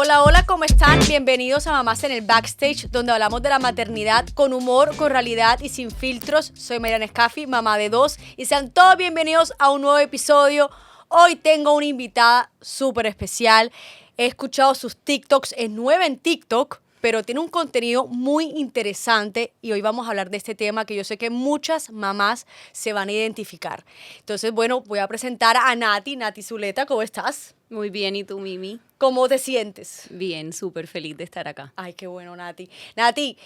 Hola, hola, ¿cómo están? Bienvenidos a Mamás en el Backstage, donde hablamos de la maternidad con humor, con realidad y sin filtros. Soy Mariana Escafi, mamá de 2, y sean todos bienvenidos a un nuevo episodio. Hoy tengo una invitada súper especial. He escuchado sus TikToks, es nueva en TikTok, pero tiene un contenido muy interesante y hoy vamos a hablar de este tema que yo sé que muchas mamás se van a identificar. Entonces, bueno, voy a presentar a Nati Zuleta. ¿Cómo estás? Muy bien, ¿y tú, Mimi? ¿Cómo te sientes? Bien, súper feliz de estar acá. Ay, qué bueno, Nati. Nati,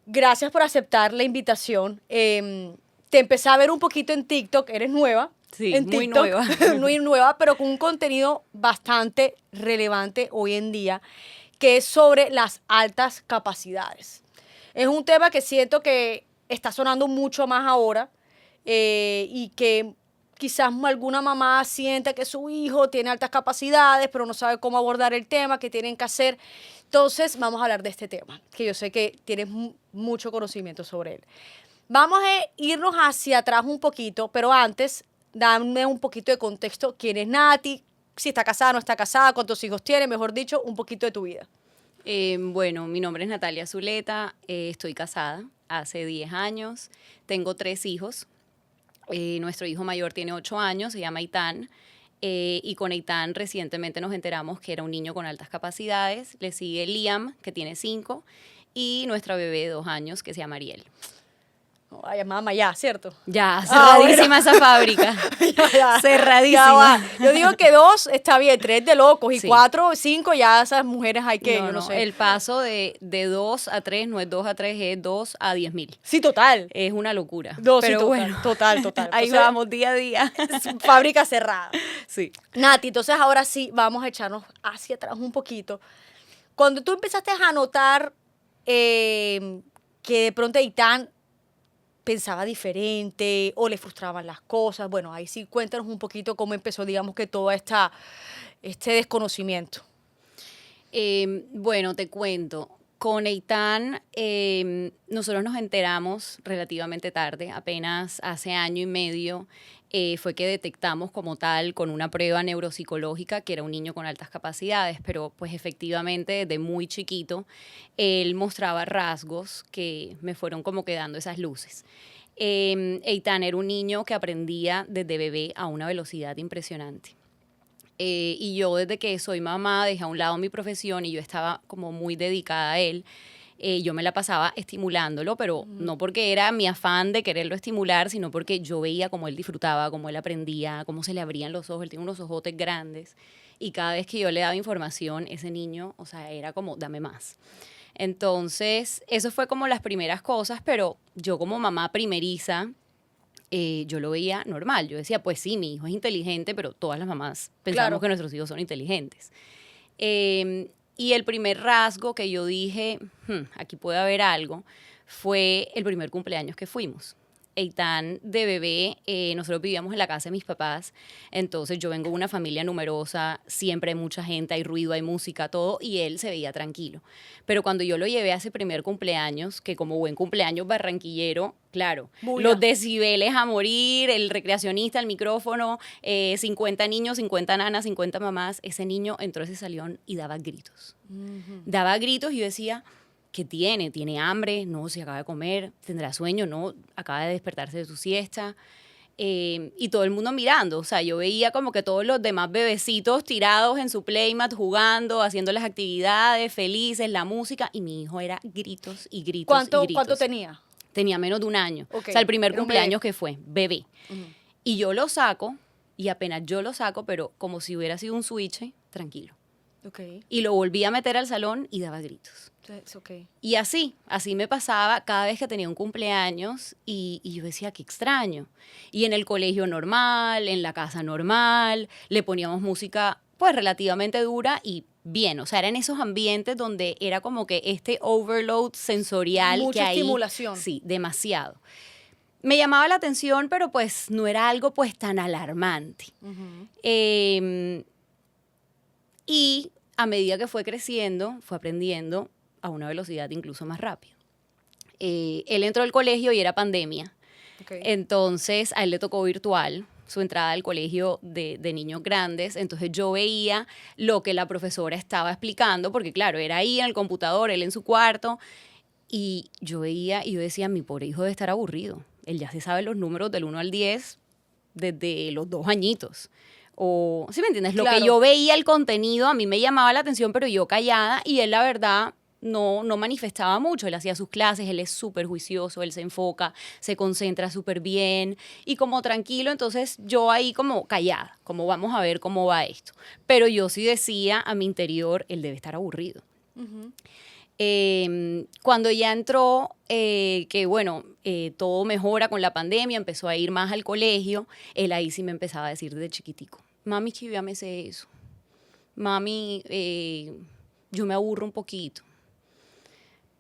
gracias por aceptar la invitación. Te empecé a ver un poquito en TikTok, eres nueva. Sí, en muy TikTok, nueva. muy nueva, pero con un contenido bastante relevante hoy en día, que es sobre las altas capacidades. Es un tema que siento que está sonando mucho más ahora y que quizás alguna mamá sienta que su hijo tiene altas capacidades, pero no sabe cómo abordar el tema, qué tienen que hacer. Entonces, vamos a hablar de este tema, que yo sé que tienes mucho conocimiento sobre él. Vamos a irnos hacia atrás un poquito, pero antes, dame un poquito de contexto. ¿Quién es Nati? Si está casada, no está casada, cuántos hijos tiene, mejor dicho, un poquito de tu vida. Bueno, mi nombre es Natalia Zuleta, estoy casada hace 10 años, tengo 3 hijos. Nuestro hijo mayor tiene 8 años, se llama Itán, y con Itán recientemente nos enteramos que era un niño con altas capacidades. Le sigue Liam, que tiene 5, y nuestra bebé de 2 años, que se llama Ariel. Ay, mamá, ya, ¿cierto? Ya, cerradísima esa fábrica. Ya, Cerradísima. Yo digo que 2 está bien, 3 de locos y Sí. 4 o 5 ya esas mujeres hay que, yo no sé. El paso de 2 a 3 no es 2 a 3, es 2 a 10.000. Sí, total. Es una locura. No, pero sí, bueno, total. ahí Entonces, vamos día a día. fábrica cerrada. Sí. Nati, entonces ahora sí, vamos a echarnos hacia atrás un poquito. Cuando tú empezaste a notar que de pronto Itán pensaba diferente o le frustraban las cosas, bueno, ahí sí cuéntanos un poquito cómo empezó, digamos, que todo este desconocimiento. Bueno, te cuento. Con Eitan, nosotros nos enteramos relativamente tarde, apenas hace año y medio, fue que detectamos como tal con una prueba neuropsicológica que era un niño con altas capacidades, pero pues efectivamente desde muy chiquito él mostraba rasgos que me fueron como quedando esas luces. Eitan era un niño que aprendía desde bebé a una velocidad impresionante. Y yo desde que soy mamá dejé a un lado mi profesión y yo estaba como muy dedicada a él. Yo me la pasaba estimulándolo, pero no porque era mi afán de quererlo estimular, sino porque yo veía cómo él disfrutaba, cómo él aprendía, cómo se le abrían los ojos. Él tiene unos ojotes grandes y cada vez que yo le daba información, ese niño, o sea, era como, dame más. Entonces, eso fue como las primeras cosas, pero yo como mamá primeriza, yo lo veía normal. Yo decía, pues sí, mi hijo es inteligente, pero todas las mamás pensamos Claro. que nuestros hijos son inteligentes. Y el primer rasgo que yo dije, aquí puede haber algo, fue el primer cumpleaños que fuimos. Eitan de bebé, nosotros vivíamos en la casa de mis papás, entonces yo vengo de una familia numerosa, siempre hay mucha gente, hay ruido, hay música, todo, y él se veía tranquilo. Pero cuando yo lo llevé a ese primer cumpleaños, que como buen cumpleaños barranquillero, claro, Bulla. los decibeles a morir, el recreacionista, el micrófono, 50 niños, 50 nanas, 50 mamás, ese niño entró a ese salón y daba gritos. Daba gritos y yo decía, ¿qué tiene? ¿Tiene hambre? No, se acaba de comer. ¿Tendrá sueño? No, acaba de despertarse de su siesta. Y todo el mundo mirando. O sea, yo veía como que todos los demás bebecitos tirados en su playmat, jugando, haciendo las actividades, felices, la música. Y mi hijo era gritos y gritos y gritos. ¿Cuánto tenía? Tenía menos de un año. Okay. O sea, el primer Era un cumpleaños bebé. que fue, bebé. Y yo lo saco, y apenas yo lo saco, pero como si hubiera sido un switch, tranquilo. Okay. Y lo volví a meter al salón y daba gritos. Okay. Y así me pasaba cada vez que tenía un cumpleaños y yo decía, qué extraño. Y en el colegio normal, en la casa normal, le poníamos música pues relativamente dura y bien. O sea, era en esos ambientes donde era como que este overload sensorial. Mucha que ahí, estimulación. Sí, demasiado. Me llamaba la atención, pero pues no era algo pues tan alarmante. Y a medida que fue creciendo, fue aprendiendo a una velocidad incluso más rápida. Él entró al colegio y era pandemia. Okay. Entonces a él le tocó virtual. su entrada al colegio de niños grandes, entonces yo veía lo que la profesora estaba explicando, porque claro, era ahí en el computador, él en su cuarto, y yo veía y yo decía, mi pobre hijo debe estar aburrido. Él ya se sabe los números del 1 al 10 desde los 2 añitos. O, ¿sí me entiendes? Lo que Claro. yo veía, el contenido, a mí me llamaba la atención, pero yo callada, y él, la verdad, no manifestaba mucho. Él hacía sus clases, él es súper juicioso, él se enfoca, se concentra súper bien, y como tranquilo, entonces yo ahí como callada, como vamos a ver cómo va esto. Pero yo sí decía a mi interior, él debe estar aburrido. Cuando ya entró, que bueno, todo mejora con la pandemia, empezó a ir más al colegio, él ahí sí me empezaba a decir desde chiquitico, mami, que yo ya me sé eso, mami, yo me aburro un poquito.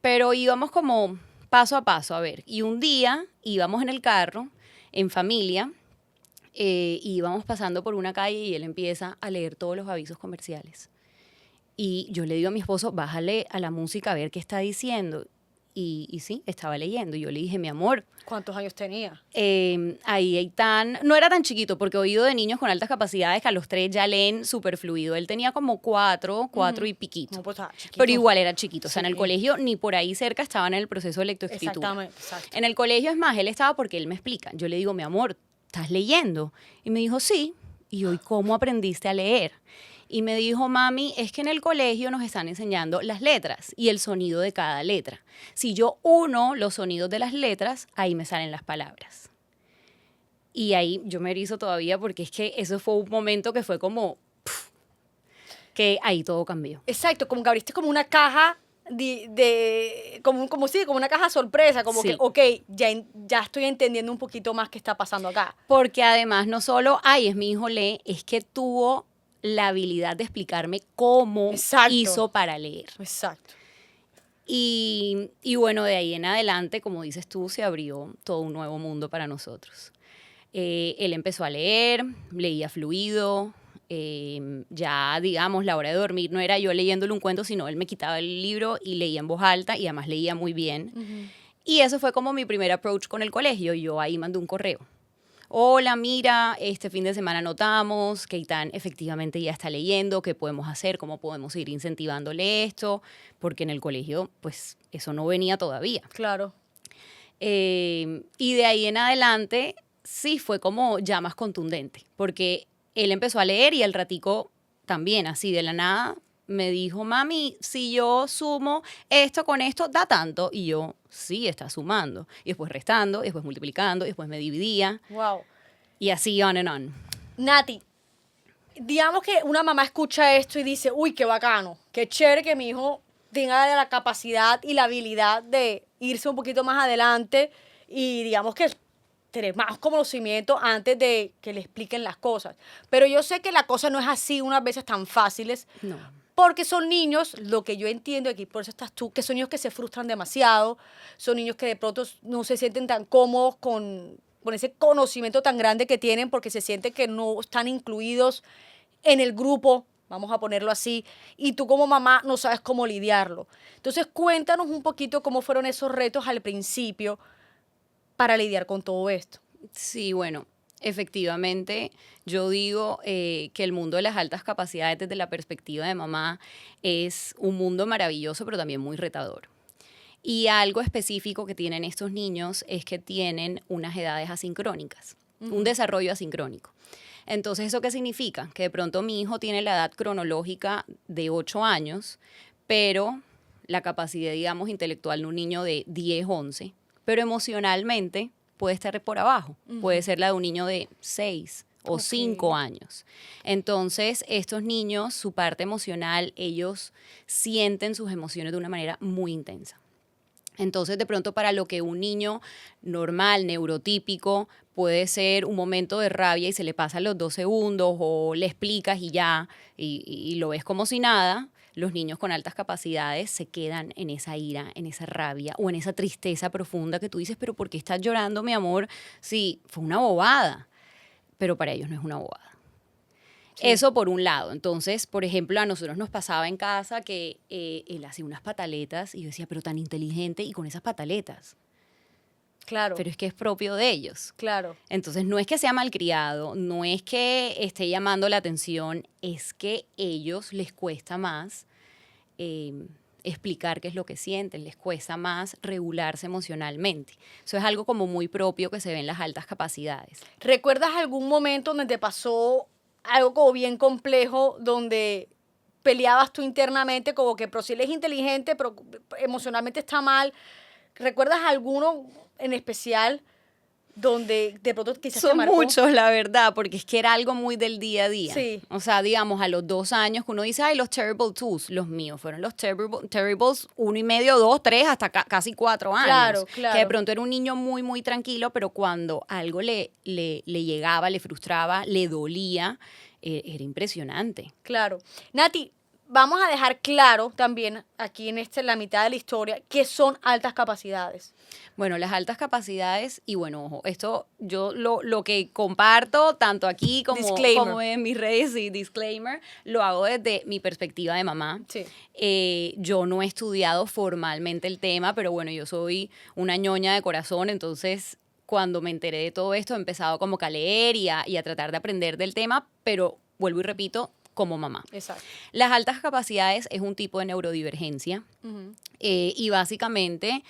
Pero íbamos como paso a paso, a ver, y un día íbamos en el carro, en familia, y íbamos pasando por una calle y él empieza a leer todos los avisos comerciales. Y yo le digo a mi esposo, bájale a la música a ver qué está diciendo. Y sí, estaba leyendo. Y yo le dije, mi amor, ¿Cuántos años tenía? ahí Eitan no era tan chiquito, porque he oído de niños con altas capacidades que a los 3 ya leen súper fluido. Él tenía como 4 y piquito. No, pues estaba chiquito. Pero igual era chiquito. O sea, en el Sí. colegio ni por ahí cerca estaban en el proceso de lectoescritura. Exactamente, exacto. En el colegio, es más, él estaba porque él me explica. Yo le digo, mi amor, ¿estás leyendo? Y me dijo, sí. Y yo, ¿y cómo aprendiste a leer? Y me dijo, mami, es que en el colegio nos están enseñando las letras y el sonido de cada letra. Si yo uno los sonidos de las letras, ahí me salen las palabras. Y ahí yo me erizo todavía porque es que eso fue un momento que fue como, que ahí todo cambió. Exacto, como que abriste como una caja como una caja sorpresa, como Sí. que, ok, ya estoy entendiendo un poquito más qué está pasando acá. Porque además no solo, ay, es mi hijo lee, es que tuvo la habilidad de explicarme cómo Exacto. hizo para leer. Exacto. Y bueno, de ahí en adelante, como dices tú, se abrió todo un nuevo mundo para nosotros. Él empezó a leer, leía fluido, ya digamos la hora de dormir no era yo leyéndole un cuento, sino él me quitaba el libro y leía en voz alta y además leía muy bien. Y eso fue como mi primer approach con el colegio. Yo ahí mandé un correo. Hola, mira, este fin de semana notamos que Eitan efectivamente ya está leyendo, ¿qué podemos hacer? ¿Cómo podemos ir incentivándole esto? Porque en el colegio, pues, eso no venía todavía. Claro. Y de ahí en adelante, sí fue como ya más contundente, porque él empezó a leer y al ratico también, así de la nada, me dijo, mami, si yo sumo esto con esto, da tanto. Y yo, sí, está sumando. Y después restando, y después multiplicando, y después me dividía. Wow. Y así on and on. Nati, digamos que una mamá escucha esto y dice, uy, qué bacano, qué chévere que mi hijo tenga la capacidad y la habilidad de irse un poquito más adelante y digamos que tener más conocimiento antes de que le expliquen las cosas. Pero yo sé que la cosa no es así unas veces tan fáciles. No. Porque son niños, lo que yo entiendo aquí, por eso estás tú, que son niños que se frustran demasiado, son niños que de pronto no se sienten tan cómodos con ese conocimiento tan grande que tienen porque se sienten que no están incluidos en el grupo, vamos a ponerlo así, y tú como mamá no sabes cómo lidiarlo. Entonces cuéntanos un poquito cómo fueron esos retos al principio para lidiar con todo esto. Sí, bueno, efectivamente, yo digo que el mundo de las altas capacidades desde la perspectiva de mamá es un mundo maravilloso, pero también muy retador. Y algo específico que tienen estos niños es que tienen unas edades asincrónicas, un desarrollo asincrónico. Entonces, ¿eso qué significa? Que de pronto mi hijo tiene la edad cronológica de 8 años, pero la capacidad, digamos, intelectual de un niño de 10, 11, pero emocionalmente puede estar por abajo. Puede ser la de un niño de 6 o 5 años. Entonces, estos niños, su parte emocional, ellos sienten sus emociones de una manera muy intensa. Entonces, de pronto, para lo que un niño normal, neurotípico, puede ser un momento de rabia y se le pasan los 2 segundos o le explicas y ya, y lo ves como si nada, los niños con altas capacidades se quedan en esa ira, en esa rabia o en esa tristeza profunda que tú dices, pero ¿por qué estás llorando, mi amor? Sí, fue una bobada, pero para ellos no es una bobada. Sí. Eso por un lado. Entonces, por ejemplo, a nosotros nos pasaba en casa que él hacía unas pataletas y yo decía, pero tan inteligente y con esas pataletas. Claro. pero es que es propio de ellos. Claro. Entonces, no es que sea malcriado, no es que esté llamando la atención, es que ellos les cuesta más explicar qué es lo que sienten, les cuesta más regularse emocionalmente. Eso es algo como muy propio que se ve en las altas capacidades. ¿Recuerdas algún momento donde te pasó algo como bien complejo, donde peleabas tú internamente, como que, pero si él es inteligente, pero emocionalmente está mal? ¿Recuerdas alguno en especial donde de pronto quizás te Son marcó? muchos, la verdad, porque es que era algo muy del día a día. Sí. O sea, digamos, a los 2 años que uno dice, ay, los terrible twos, los míos fueron los terribles 1,5, 2, 3, hasta casi 4 años. Claro, claro. Que de pronto era un niño muy, muy tranquilo, pero cuando algo le llegaba, le frustraba, le dolía, era impresionante. Claro. Nati, vamos a dejar claro también aquí en la mitad de la historia qué son altas capacidades. Bueno, las altas capacidades, y bueno, ojo, esto yo lo que comparto, tanto aquí como en mis redes, y disclaimer, lo hago desde mi perspectiva de mamá. Sí. Yo no he estudiado formalmente el tema, pero bueno, yo soy una ñoña de corazón, entonces cuando me enteré de todo esto he empezado como que a leer y a tratar de aprender del tema, pero vuelvo y repito, como mamá. Exacto. Las altas capacidades es un tipo de neurodivergencia y básicamente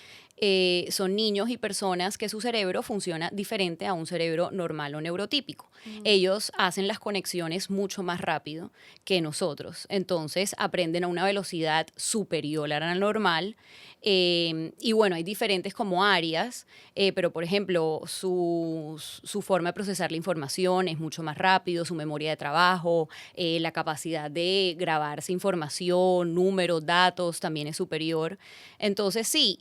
son niños y personas que su cerebro funciona diferente a un cerebro normal o neurotípico. Ellos hacen las conexiones mucho más rápido que nosotros, entonces aprenden a una velocidad superior a la normal. Y bueno, hay diferentes como áreas, pero por ejemplo, su forma de procesar la información es mucho más rápido, su memoria de trabajo, la capacidad de grabarse información, números, datos también es superior. Entonces sí,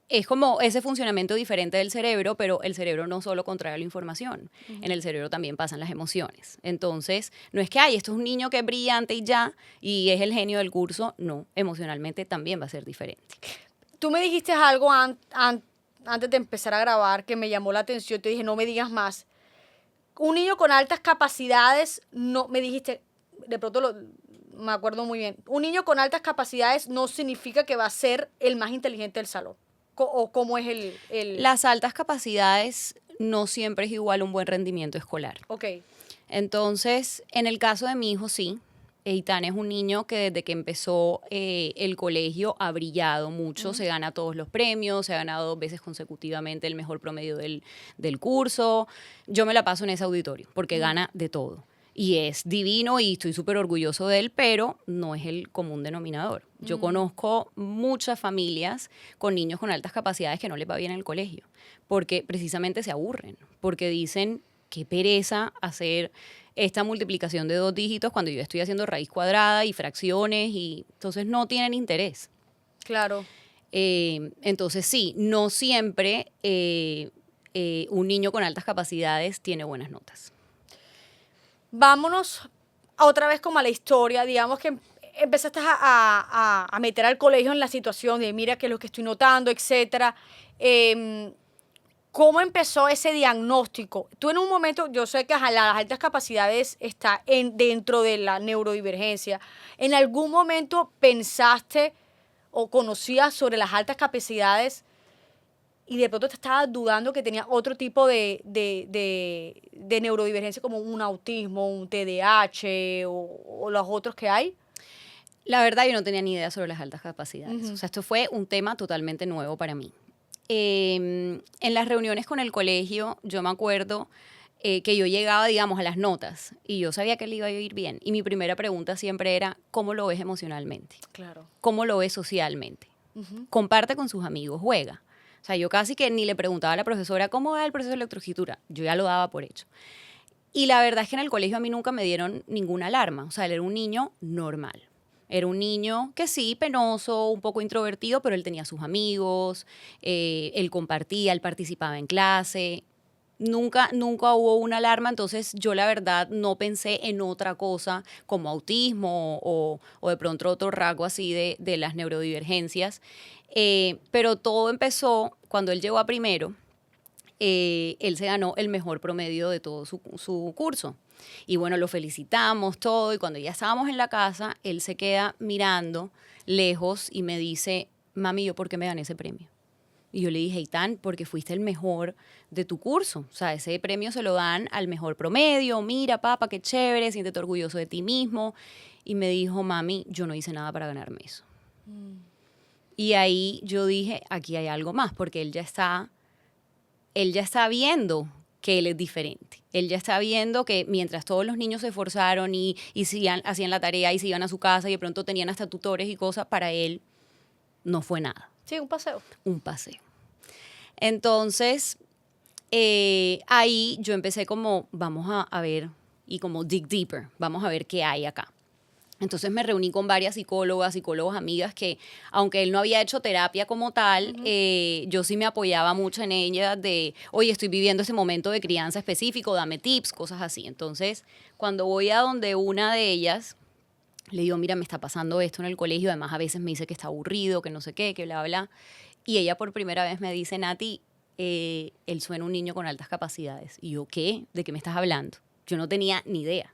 es como ese funcionamiento diferente del cerebro, pero el cerebro no solo contrae la información, en el cerebro también pasan las emociones. Entonces, no es que, ay, esto es un niño que es brillante y ya, y es el genio del curso. No, emocionalmente también va a ser diferente. Tú me dijiste algo antes de empezar a grabar que me llamó la atención. Te dije, no me digas más. Un niño con altas capacidades, no, me dijiste, de pronto me acuerdo muy bien. Un niño con altas capacidades no significa que va a ser el más inteligente del salón. ¿O cómo es el...? Las altas capacidades no siempre es igual a un buen rendimiento escolar. Ok. Entonces, en el caso de mi hijo, sí. Eitan es un niño que desde que empezó el colegio ha brillado mucho, se gana todos los premios, se ha ganado 2 veces consecutivamente el mejor promedio del curso. Yo me la paso en ese auditorio porque gana de todo. Y es divino y estoy súper orgulloso de él, pero no es el común denominador. Yo conozco muchas familias con niños con altas capacidades que no les va bien en el colegio, porque precisamente se aburren, porque dicen, qué pereza hacer esta multiplicación de 2 dígitos cuando yo estoy haciendo raíz cuadrada y fracciones, y entonces no tienen interés. Claro. Entonces sí, no siempre un niño con altas capacidades tiene buenas notas. Vámonos otra vez como a la historia. Digamos que empezaste a meter al colegio en la situación de mira qué es lo que estoy notando, etcétera. ¿Cómo empezó ese diagnóstico? Tú en un momento, yo sé que las altas capacidades está dentro de la neurodivergencia. ¿En algún momento pensaste o conocías sobre las altas capacidades y de pronto te estabas dudando que tenía otro tipo de neurodivergencia como un autismo, un TDAH o los otros que hay? La verdad, yo no tenía ni idea sobre las altas capacidades. O sea, esto fue un tema totalmente nuevo para mí. En las reuniones con el colegio, yo me acuerdo que yo llegaba, digamos, a las notas y yo sabía que le iba a ir bien. Y mi primera pregunta siempre era, ¿cómo lo ves emocionalmente? Claro. ¿Cómo lo ves socialmente? Comparte con sus amigos, juega. O sea, yo casi que ni le preguntaba a la profesora, ¿cómo va el proceso de electroescritura? Yo ya lo daba por hecho. Y la verdad es que en el colegio a mí nunca me dieron ninguna alarma. O sea, él era un niño normal. Era un niño que sí, penoso, un poco introvertido, pero él tenía sus amigos, él compartía, él participaba en clase. Nunca hubo una alarma, entonces yo la verdad no pensé en otra cosa como autismo o de pronto otro rasgo así de las neurodivergencias. Pero todo empezó cuando él llegó a primero. Él se ganó el mejor promedio de todo su curso. Y bueno, lo felicitamos todo y cuando ya estábamos en la casa, él se queda mirando lejos y me dice, mami, ¿yo por qué me gané ese premio? Y yo le dije, Eitan, porque fuiste el mejor de tu curso. O sea, ese premio se lo dan al mejor promedio. Mira, papá, qué chévere, siéntete orgulloso de ti mismo. Y me dijo, mami, yo no hice nada para ganarme eso. Y ahí yo dije, aquí hay algo más, porque él ya está viendo que él es diferente. Él ya está viendo que mientras todos los niños se esforzaron y hacían la tarea y se iban a su casa y de pronto tenían hasta tutores y cosas, para él no fue nada. Sí, un paseo. Un paseo. Entonces, ahí yo empecé como, vamos a ver, y como dig deeper, vamos a ver qué hay acá. Entonces me reuní con varias psicólogas amigas que, aunque él no había hecho terapia como tal, yo sí me apoyaba mucho en ella de, oye, estoy viviendo ese momento de crianza específico, dame tips, cosas así. Entonces, cuando voy a donde una de ellas, le digo, mira, me está pasando esto en el colegio, además a veces me dice que está aburrido, que no sé qué, que bla, bla. Y ella por primera vez me dice, Nati, él suena un niño con altas capacidades. Y yo, ¿qué? ¿De qué me estás hablando? Yo no tenía ni idea.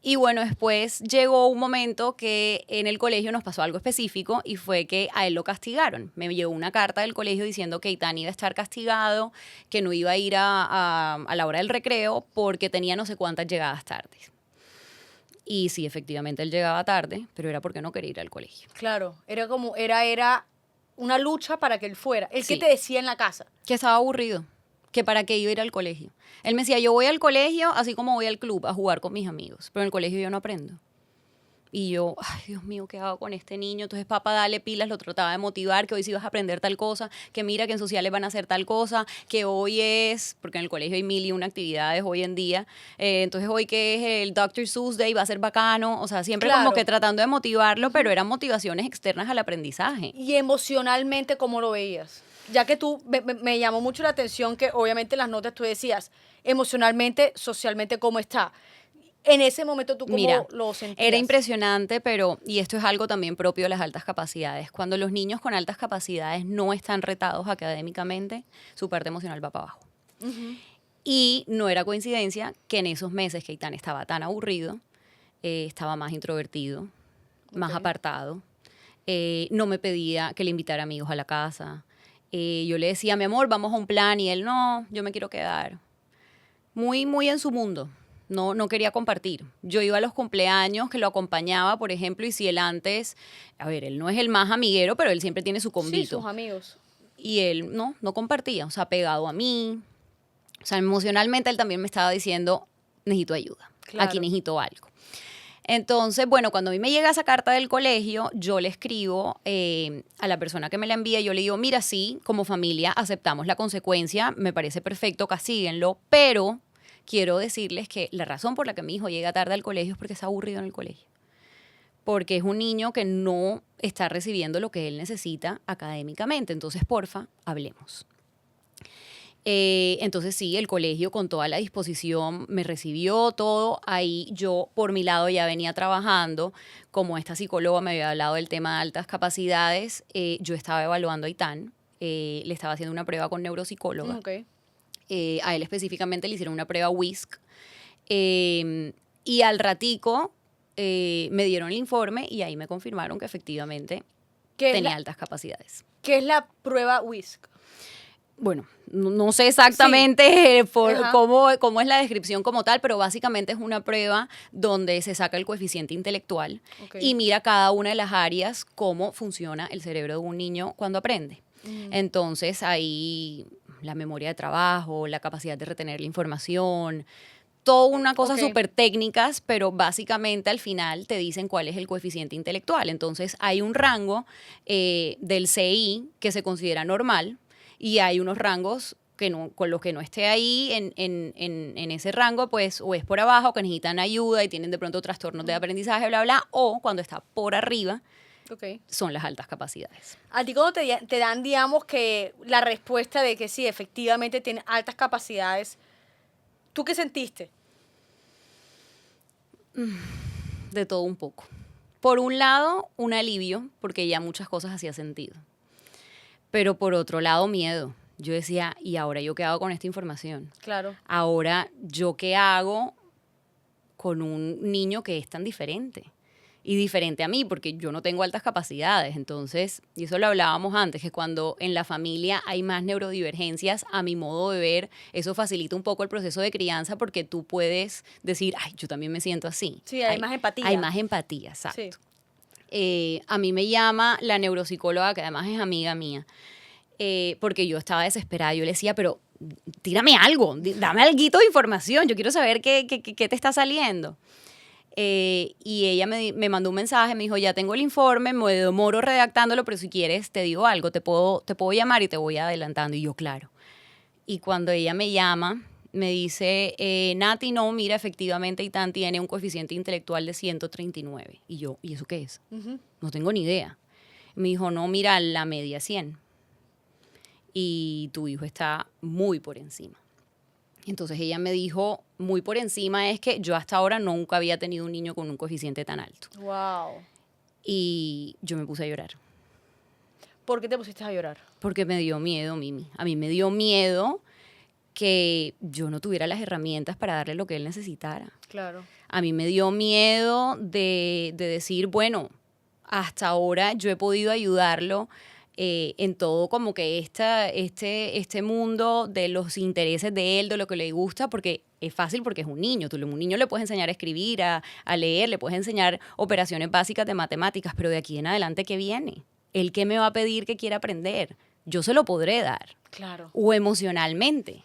Y bueno, después llegó un momento que en el colegio nos pasó algo específico y fue que a él lo castigaron. Me llegó una carta del colegio diciendo que Eitan iba a estar castigado, que no iba a ir a la hora del recreo porque tenía no sé cuántas llegadas tardes. Y sí, efectivamente él llegaba tarde, pero era porque no quería ir al colegio. Claro, era una lucha para que él fuera. ¿El Sí. qué te decía en la casa? Que estaba aburrido, que para qué iba a ir al colegio. Él me decía, yo voy al colegio así como voy al club a jugar con mis amigos, pero en el colegio yo no aprendo. Y yo, ay, Dios mío, ¿qué hago con este niño? Entonces, papá, dale pilas, lo trataba de motivar, que hoy sí vas a aprender tal cosa, que mira que en sociales van a hacer tal cosa, que hoy es, porque en el colegio hay 1001 actividades hoy en día, entonces hoy que es el Dr. Seuss Day va a ser bacano, o sea, siempre Claro. como que tratando de motivarlo, pero eran motivaciones externas al aprendizaje. Y emocionalmente, ¿cómo lo veías? Ya que tú, me llamó mucho la atención que obviamente en las notas tú decías, emocionalmente, socialmente, ¿cómo está? En ese momento, ¿tú cómo Mira, lo sentías? era impresionante, pero, y esto es algo también propio de las altas capacidades, cuando los niños con altas capacidades no están retados académicamente, su parte emocional va para abajo. Y no era coincidencia que en esos meses que Eitan estaba tan aburrido, estaba más introvertido, más Ok. apartado, no me pedía que le invitara amigos a la casa. Yo le decía, mi amor, vamos a un plan, y él, no, yo me quiero quedar. Muy, muy en su mundo. No quería compartir. Yo iba a los cumpleaños que lo acompañaba, por ejemplo, y si él antes, a ver, él no es el más amiguero, pero él siempre tiene su Sí, convito. sus amigos. Y él no compartía, o sea, pegado a mí. O sea, emocionalmente él también me estaba diciendo, necesito ayuda, Claro. aquí necesito algo. Entonces, bueno, cuando a mí me llega esa carta del colegio, yo le escribo a la persona que me la envía, yo le digo, mira, sí, como familia aceptamos la consecuencia, me parece perfecto, castíguenlo, pero quiero decirles que la razón por la que mi hijo llega tarde al colegio es porque está aburrido en el colegio. Porque es un niño que no está recibiendo lo que él necesita académicamente. Entonces, porfa, hablemos. Entonces sí, el colegio con toda la disposición me recibió todo. Ahí yo por mi lado ya venía trabajando. Como esta psicóloga me había hablado del tema de altas capacidades, yo estaba evaluando a Eitan. Le estaba haciendo una prueba con neuropsicóloga. Ok. A él específicamente le hicieron una prueba WISC. Y al ratico me dieron el informe y ahí me confirmaron que efectivamente tenía altas capacidades. ¿Qué es la prueba WISC? Bueno, no sé exactamente Ajá. cómo es la descripción como tal, pero básicamente es una prueba donde se saca el coeficiente intelectual Ok. y mira cada una de las áreas cómo funciona el cerebro de un niño cuando aprende. Entonces ahí la memoria de trabajo, la capacidad de retener la información, toda una cosa Ok. súper técnicas, pero básicamente al final te dicen cuál es el coeficiente intelectual. Entonces hay un rango del CI que se considera normal y hay unos rangos que no, con los que no esté ahí en ese rango, pues o es por abajo, que necesitan ayuda y tienen de pronto trastornos de aprendizaje, bla, bla, o cuando está por arriba, Ok. son las altas capacidades. A ti cuando te dan, digamos, que la respuesta de que sí, efectivamente tiene altas capacidades, ¿tú qué sentiste? De todo un poco. Por un lado, un alivio, porque ya muchas cosas hacía sentido. Pero por otro lado, miedo. Yo decía, ¿y ahora yo qué hago con esta información? Claro. Ahora, ¿yo qué hago con un niño que es tan diferente? y diferente a mí, porque yo no tengo altas capacidades. Entonces, y eso lo hablábamos antes, que cuando en la familia hay más neurodivergencias, a mi modo de ver, eso facilita un poco el proceso de crianza, porque tú puedes decir, ay, yo también me siento así. Sí, hay más empatía. Hay más empatía, exacto. Sí. A mí me llama la neuropsicóloga, que además es amiga mía, porque yo estaba desesperada. Yo le decía, pero tírame algo, dame alguito de información, yo quiero saber qué te está saliendo. Y ella me mandó un mensaje, me dijo, ya tengo el informe, me demoro redactándolo, pero si quieres te digo algo, te puedo llamar y te voy adelantando. Y yo, claro. Y cuando ella me llama, me dice, Nati, no, mira, efectivamente Itán tiene un coeficiente intelectual de 139. Y yo, ¿y eso qué es? No tengo ni idea. Me dijo, no, mira, la media es 100. Y tu hijo está muy por encima. Entonces ella me dijo, muy por encima es que yo hasta ahora nunca había tenido un niño con un coeficiente tan alto. Wow. Y yo me puse a llorar. ¿Por qué te pusiste a llorar? Porque me dio miedo, Mimi. A mí me dio miedo que yo no tuviera las herramientas para darle lo que él necesitara. Claro. A mí me dio miedo de decir, bueno, hasta ahora yo he podido ayudarlo en todo como que este mundo de los intereses de él, de lo que le gusta, porque es fácil porque es un niño. Tú a un niño le puedes enseñar a escribir, a leer, le puedes enseñar operaciones básicas de matemáticas, pero de aquí en adelante, ¿qué viene? ¿Él qué me va a pedir que quiera aprender? Yo se lo podré dar. Claro. O emocionalmente.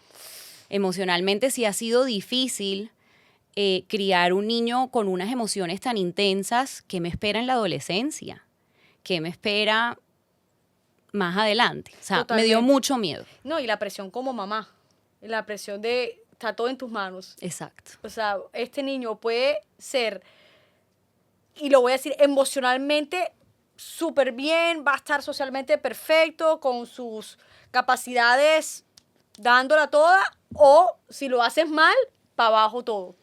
Emocionalmente, si ha sido difícil criar un niño con unas emociones tan intensas, ¿qué me espera en la adolescencia? ¿Qué me espera más adelante? O sea, Totalmente. me dio mucho miedo. No, y la presión como mamá. La presión de, está todo en tus manos. Exacto. O sea, este niño puede ser, y lo voy a decir, emocionalmente súper bien, va a estar socialmente perfecto, con sus capacidades dándola toda, o si lo haces mal, para abajo todo.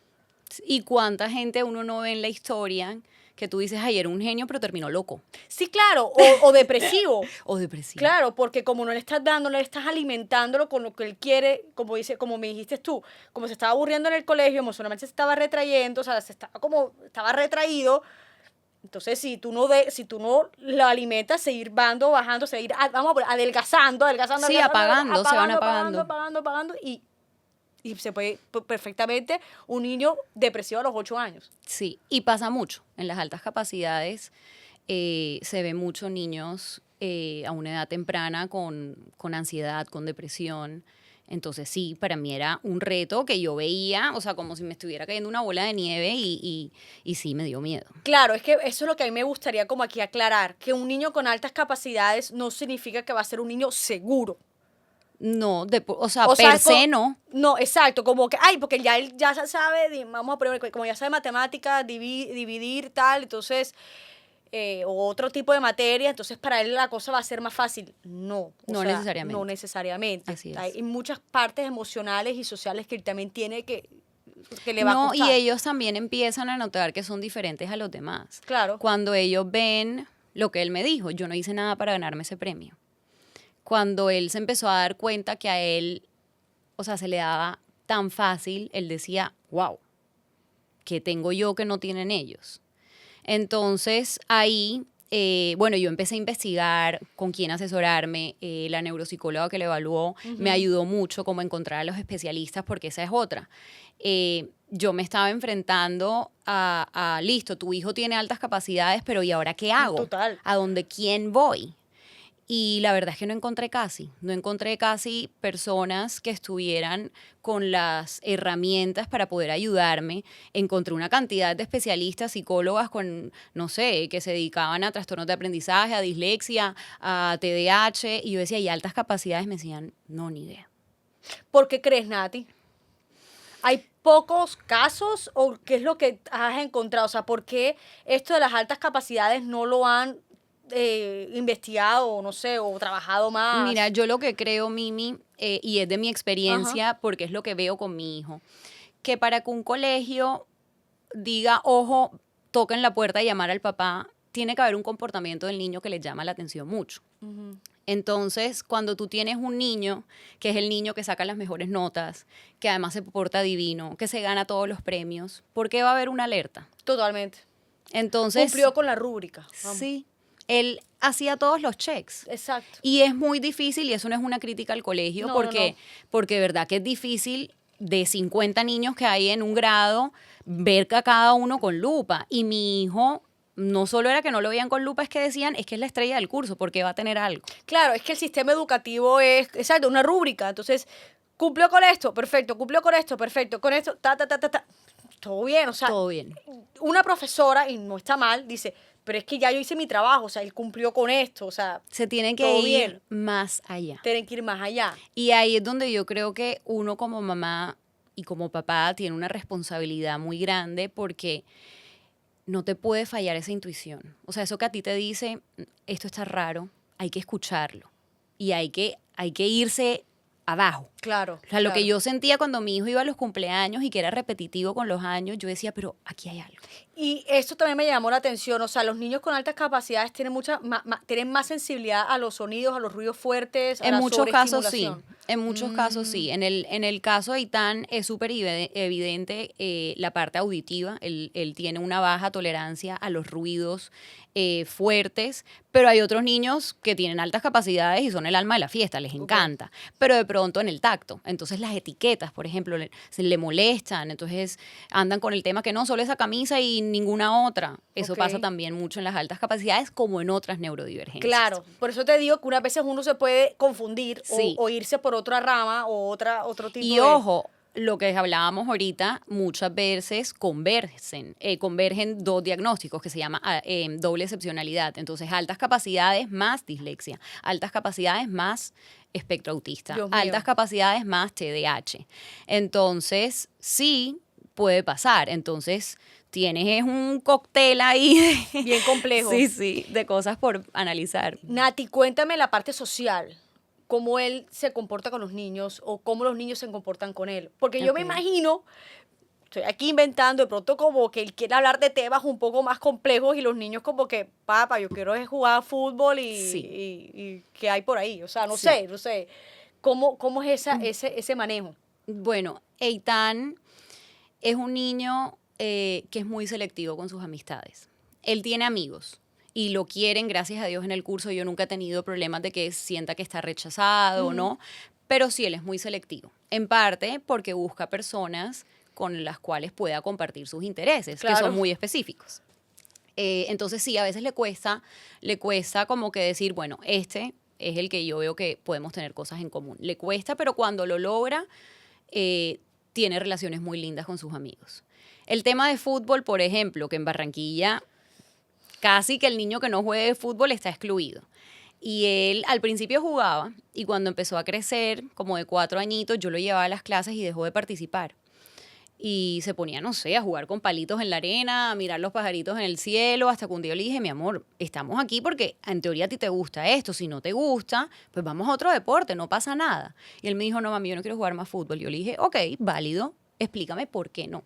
¿Y cuánta gente uno no ve en la historia que tú dices, ay, era un genio, pero terminó loco? Sí, claro, o depresivo. O depresivo. Claro, porque como no le estás dando, no le estás alimentándolo con lo que él quiere, como me dijiste tú, como se estaba aburriendo en el colegio, emocionalmente se estaba retrayendo, o sea, estaba retraído. Entonces, si tú no lo alimentas, seguir bajando, seguir, adelgazando, Sí, apagando, se van apagando. apagando, y se puede perfectamente un niño depresivo a los 8 años. Sí, y pasa mucho. En las altas capacidades se ve muchos niños a una edad temprana con ansiedad, con depresión. Entonces sí, para mí era un reto que yo veía, o sea, como si me estuviera cayendo una bola de nieve y sí me dio miedo. Claro, es que eso es lo que a mí me gustaría como aquí aclarar, que un niño con altas capacidades no significa que va a ser un niño seguro. No, o sea, per se no. No, exacto, como que, porque él ya sabe, vamos a poner, como ya sabe matemáticas, dividir, tal, entonces, o otro tipo de materia, entonces para él la cosa va a ser más fácil. No. No necesariamente. No necesariamente. Así es. Hay muchas partes emocionales y sociales que él también tiene que le va a costar. No, y ellos también empiezan a notar que son diferentes a los demás. Claro. Cuando ellos ven lo que él me dijo, yo no hice nada para ganarme ese premio. Cuando él se empezó a dar cuenta que a él, o sea, se le daba tan fácil, él decía, wow, ¿qué tengo yo que no tienen ellos? Entonces, ahí, bueno, yo empecé a investigar con quién asesorarme. La neuropsicóloga que lo evaluó me ayudó mucho como a encontrar a los especialistas, porque esa es otra. Yo me estaba enfrentando a, listo, tu hijo tiene altas capacidades, pero ¿y ahora qué hago? Total. ¿A quién voy? Y la verdad es que no encontré casi personas que estuvieran con las herramientas para poder ayudarme. Encontré una cantidad de especialistas, psicólogas con, no sé, que se dedicaban a trastornos de aprendizaje, a dislexia, a TDAH, y yo decía, ¿y altas capacidades? Me decían, no, ni idea. ¿Por qué crees, Nati? ¿Hay pocos casos o qué es lo que has encontrado? O sea, ¿por qué esto de las altas capacidades no lo han investigado, no sé, o trabajado más? Mira, yo lo que creo, Mimi, y es de mi experiencia, porque es lo que veo con mi hijo, que para que un colegio diga, ojo, toquen la puerta y llamar al papá, tiene que haber un comportamiento del niño que le llama la atención mucho. Entonces, cuando tú tienes un niño, que es el niño que saca las mejores notas, que además se porta divino, que se gana todos los premios, ¿por qué va a haber una alerta? Totalmente. Entonces, Cumplió con la rúbrica. Vamos. sí, él hacía todos los checks. Exacto. Y es muy difícil, y eso no es una crítica al colegio, No, porque, no. porque de verdad que es difícil de 50 niños que hay en un grado, ver a cada uno con lupa. Y mi hijo, no solo era que no lo veían con lupa, es que decían, es que es la estrella del curso, porque va a tener algo. Claro, es que el sistema educativo es, exacto, una rúbrica. Entonces, cumplió con esto, perfecto, cumplió con esto, perfecto, con esto, ta. Todo bien, o sea, Todo bien. una profesora, y no está mal, dice, pero es que ya yo hice mi trabajo, o sea, él cumplió con esto, o sea, Se tiene que todo ir bien. más allá. Tienen que ir más allá. Y ahí es donde yo creo que uno como mamá y como papá tiene una responsabilidad muy grande porque no te puede fallar esa intuición. O sea, eso que a ti te dice, esto está raro, hay que escucharlo. Y hay que irse abajo. Claro. O sea, lo que claro. yo sentía cuando mi hijo iba a los cumpleaños y que era repetitivo con los años, yo decía, pero aquí hay algo. Y esto también me llamó la atención, o sea, los niños con altas capacidades tienen tienen más sensibilidad a los sonidos, a los ruidos fuertes, a En la muchos casos sí, sobreestimulación. en muchos casos sí. En el caso de Itán es súper evidente la parte auditiva. Él tiene una baja tolerancia a los ruidos fuertes, pero hay otros niños que tienen altas capacidades y son el alma de la fiesta, les encanta. Pero de pronto en el tacto, entonces las etiquetas, por ejemplo, se le molestan, entonces andan con el tema que no, solo esa camisa y ninguna otra. Eso Ok. pasa también mucho en las altas capacidades como en otras neurodivergencias. Claro, por eso te digo que unas veces uno se puede confundir Sí. o irse por otra rama o otro tipo Y de... ojo, lo que hablábamos ahorita, muchas veces convergen dos diagnósticos que se llama doble excepcionalidad. Entonces, altas capacidades más dislexia, altas capacidades más espectro autista, Dios mío. altas capacidades más TDAH. Entonces, sí puede pasar. Entonces, tienes un cóctel ahí de, Bien complejo. sí, de cosas por analizar. Nati, cuéntame la parte social, cómo él se comporta con los niños o cómo los niños se comportan con él. Porque yo me Ok. imagino, estoy aquí inventando, de pronto como que él quiere hablar de temas un poco más complejos y los niños como que, papá, yo quiero es jugar fútbol Sí. y ¿qué hay por ahí? O sea, no Sí. sé. ¿Cómo es ese manejo? Bueno, Eitan es un niño que es muy selectivo con sus amistades. Él tiene amigos y lo quieren, gracias a Dios, en el curso. Yo nunca he tenido problemas de que sienta que está rechazado o no, pero sí, él es muy selectivo. En parte porque busca personas con las cuales pueda compartir sus intereses, que Claro. son muy específicos. Entonces sí, a veces le cuesta como que decir, bueno, este es el que yo veo que podemos tener cosas en común. Le cuesta, pero cuando lo logra, tiene relaciones muy lindas con sus amigos. El tema de fútbol, por ejemplo, que en Barranquilla casi que el niño que no juegue fútbol está excluido. Y él al principio jugaba y cuando empezó a crecer, como de 4 añitos, yo lo llevaba a las clases y dejó de participar. Y se ponía, no sé, a jugar con palitos en la arena, a mirar los pajaritos en el cielo, hasta que un día yo le dije, mi amor, estamos aquí porque en teoría a ti te gusta esto, si no te gusta, pues vamos a otro deporte, no pasa nada. Y él me dijo, no, mami, yo no quiero jugar más fútbol. Yo le dije, ok, válido, explícame por qué no.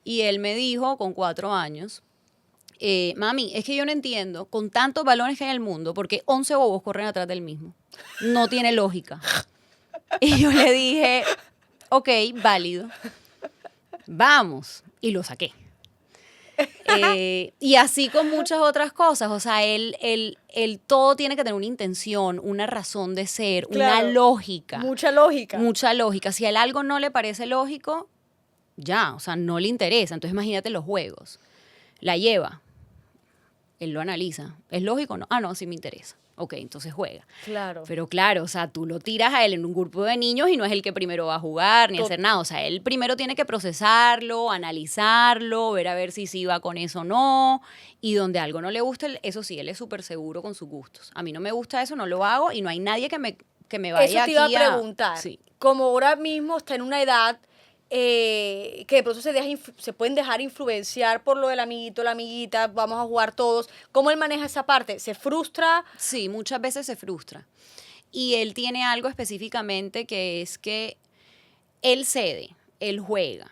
Y él me dijo, con 4 años, mami, es que yo no entiendo, con tantos balones que hay en el mundo, porque 11 bobos corren atrás del mismo. No tiene lógica. Y yo le dije, ok, válido. Vamos. Y lo saqué. Y así con muchas otras cosas. O sea, él todo tiene que tener una intención, una razón de ser, Claro. una lógica. Mucha lógica. Mucha lógica. Si a él algo no le parece lógico, ya, o sea, no le interesa. Entonces imagínate los juegos. La lleva. Él lo analiza. ¿Es lógico? No. Ah, no, sí me interesa. Ok, entonces juega. Claro. Pero claro, o sea, tú lo tiras a él en un grupo de niños y no es el que primero va a jugar ni a hacer nada. O sea, él primero tiene que procesarlo, analizarlo, ver a ver si sí va con eso o no. Y donde algo no le gusta, eso sí, él es súper seguro con sus gustos. A mí no me gusta eso, no lo hago y no hay nadie que me vaya Eso te iba a aquí preguntar. Sí. Como ahora mismo está en una edad que de pronto se pueden dejar influenciar por lo del amiguito, la amiguita, vamos a jugar todos. ¿Cómo él maneja esa parte? ¿Se frustra? Sí, muchas veces se frustra. Y él tiene algo específicamente que es que él cede, él juega.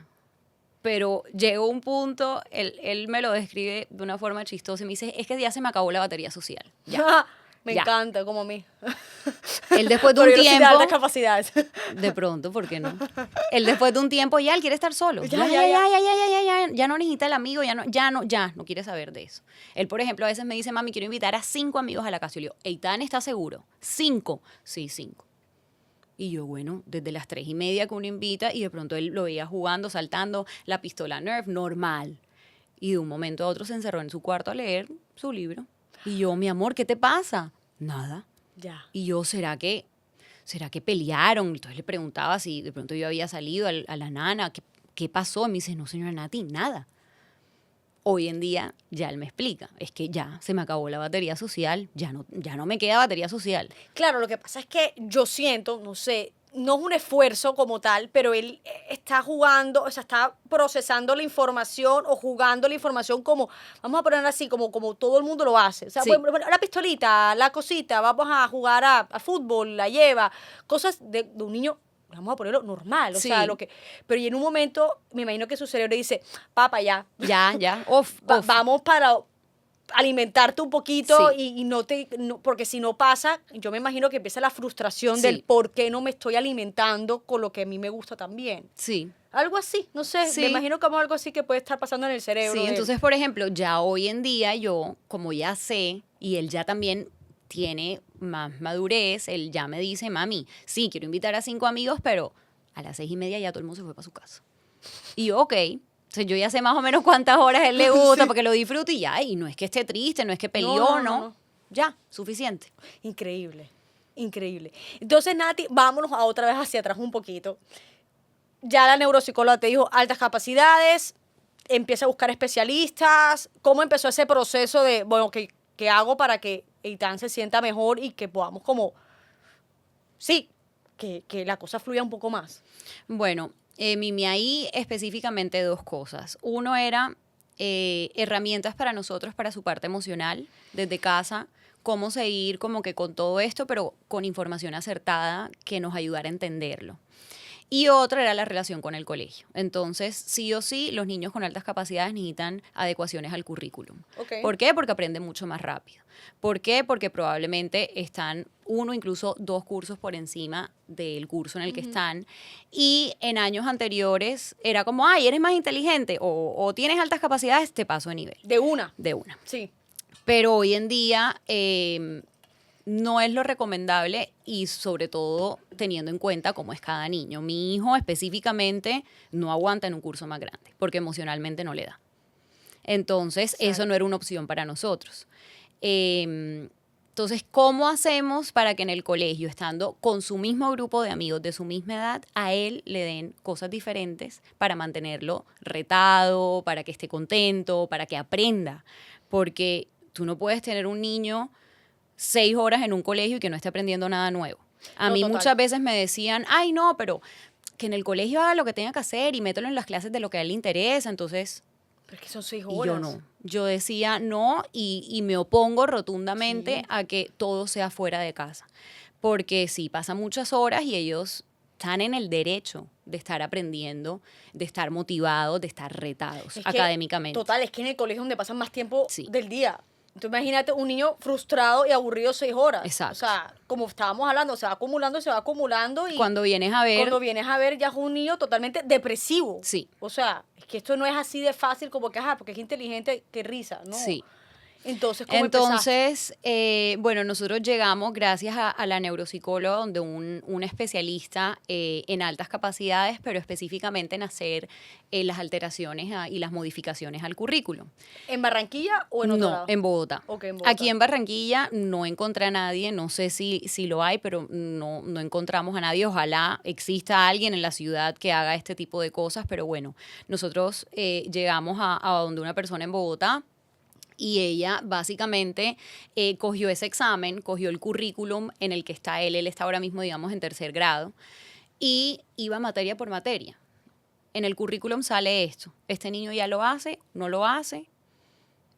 Pero llegó un punto, él me lo describe de una forma chistosa y me dice, es que ya se me acabó la batería social. Ya. Me Ya. encanta, como a mí. Él después de Pero un yo no soy de tiempo, altas capacidades. de pronto, ¿por qué no? Él después de un tiempo ya él quiere estar solo. Ya, ya, ya. Ya no necesita el amigo, ya no quiere saber de eso. Él, por ejemplo, a veces me dice, mami, quiero invitar a 5 amigos a la casa. Y yo le digo, Eitan, ¿estás seguro? 5. Sí, 5. Y yo, bueno, desde las 3:30 que uno invita y de pronto él lo veía jugando, saltando, la pistola Nerf, normal. Y de un momento a otro se encerró en su cuarto a leer su libro. Y yo, mi amor, ¿qué te pasa? Nada. Ya. Y yo, ¿será que pelearon? Entonces le preguntaba si de pronto yo había salido a la nana, ¿qué pasó? Y me dice, no, señora Nati, nada. Hoy en día ya él me explica, es que ya se me acabó la batería social, ya no me queda batería social. Claro, lo que pasa es que yo siento, no sé, no es un esfuerzo como tal, pero él está jugando, o sea, está procesando la información o jugando la información como, vamos a poner así, como todo el mundo lo hace. O sea, Sí. bueno, la pistolita, la cosita, vamos a jugar a fútbol, la lleva, cosas de un niño, vamos a ponerlo normal, o Sí. sea, pero y en un momento, me imagino que su cerebro dice, papá, ya, Ya, off. vamos para alimentarte un poquito Sí. y porque si no pasa, yo me imagino que empieza la frustración Sí. del por qué no me estoy alimentando con lo que a mí me gusta también. Sí. Algo así, no sé, Sí. me imagino como algo así que puede estar pasando en el cerebro. Sí, de él. entonces, por ejemplo, ya hoy en día yo, como ya sé, y él ya también tiene más madurez, él ya me dice, mami, sí, quiero invitar a 5 amigos, pero a las 6:30 ya todo el mundo se fue para su casa. Y yo, ok. O sea, yo ya sé más o menos cuántas horas él le gusta, Sí. porque lo disfruta y ya, y no es que esté triste, no es que peleó, no. Ya, suficiente. Increíble, increíble. Entonces, Nati, vámonos a otra vez hacia atrás un poquito. Ya la neuropsicóloga te dijo altas capacidades, empieza a buscar especialistas. ¿Cómo empezó ese proceso de, bueno, qué hago para que Eitan se sienta mejor y que podamos como, sí, que la cosa fluya un poco más? Bueno, Mimi, ahí específicamente 2 cosas. Uno era herramientas para nosotros, para su parte emocional, desde casa, cómo seguir como que con todo esto, pero con información acertada que nos ayudara a entenderlo. Y otra era la relación con el colegio. Entonces, sí o sí, los niños con altas capacidades necesitan adecuaciones al currículum. Ok. ¿Por qué? Porque aprenden mucho más rápido. ¿Por qué? Porque probablemente están 1, incluso 2 cursos por encima del curso en el que están. Y en años anteriores era como, ay, eres más inteligente o tienes altas capacidades, te paso de nivel. De una. De una. Sí. Pero hoy en día no es lo recomendable y sobre todo teniendo en cuenta cómo es cada niño. Mi hijo específicamente no aguanta en un curso más grande porque emocionalmente no le da. Entonces, eso no era una opción para nosotros. Entonces, ¿cómo hacemos para que en el colegio, estando con su mismo grupo de amigos de su misma edad, a él le den cosas diferentes para mantenerlo retado, para que esté contento, para que aprenda? Porque tú no puedes tener un niño 6 horas en un colegio y que no esté aprendiendo nada nuevo. A No, mí total. muchas veces me decían, ay, no, pero que en el colegio haga lo que tenga que hacer y mételo en las clases de lo que a él le interesa. Entonces, Pero es que son 6 y horas. yo no. Yo decía no y me opongo rotundamente Sí. a que todo sea fuera de casa. Porque sí, pasan muchas horas y ellos están en el derecho de estar aprendiendo, de estar motivados, de estar retados Es que, académicamente. total, es que en el colegio es donde pasan más tiempo Sí. del día. Entonces imagínate un niño frustrado y aburrido 6 horas. Exacto. O sea, como estábamos hablando, se va acumulando y Cuando vienes a ver, cuando vienes a ver ya es un niño totalmente depresivo. Sí. O sea, es que esto no es así de fácil como que, porque es inteligente, qué risa, ¿no? sí. Entonces, ¿cómo empezaste? Entonces, bueno, nosotros llegamos gracias a la neuropsicóloga, donde un especialista en altas capacidades, pero específicamente en hacer las alteraciones y las modificaciones al currículum. ¿En Barranquilla o en otro No, lado? en Bogotá. Ok, en Bogotá. Aquí en Barranquilla no encontré a nadie, no sé si lo hay, pero no encontramos a nadie. Ojalá exista alguien en la ciudad que haga este tipo de cosas, pero bueno, nosotros llegamos a donde una persona en Bogotá. Y ella básicamente cogió ese examen, cogió el currículum en el que está él está ahora mismo, digamos, en 3er grado, y iba materia por materia. En el currículum sale esto, este niño ya lo hace, no lo hace,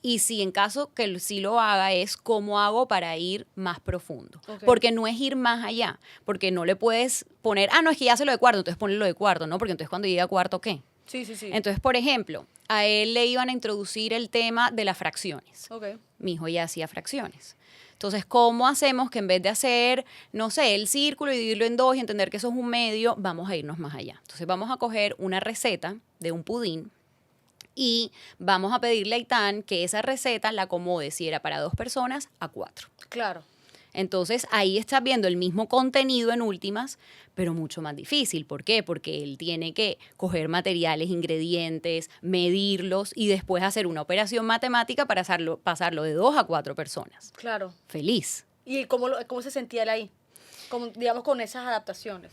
y si en caso que sí lo haga es cómo hago para ir más profundo. Ok. Porque no es ir más allá, porque no le puedes poner, no, es que ya se lo de cuarto, entonces ponle lo de cuarto, ¿no? Porque entonces cuando llegue a cuarto, ¿qué? Sí, sí, sí. Entonces, por ejemplo, a él le iban a introducir el tema de las fracciones. Ok. Mi hijo ya hacía fracciones. Entonces, ¿cómo hacemos que en vez de hacer, no sé, el círculo y dividirlo en dos y entender que eso es un medio, vamos a irnos más allá? Entonces, vamos a coger una receta de un pudín y vamos a pedirle a Itán que esa receta la acomode, si era para 2 personas, a 4. Claro. Entonces, ahí estás viendo el mismo contenido en últimas, pero mucho más difícil. ¿Por qué? Porque él tiene que coger materiales, ingredientes, medirlos y después hacer una operación matemática para pasarlo de 2 a 4 personas. Claro. Feliz. ¿Y cómo se sentía él ahí? Como, digamos, con esas adaptaciones.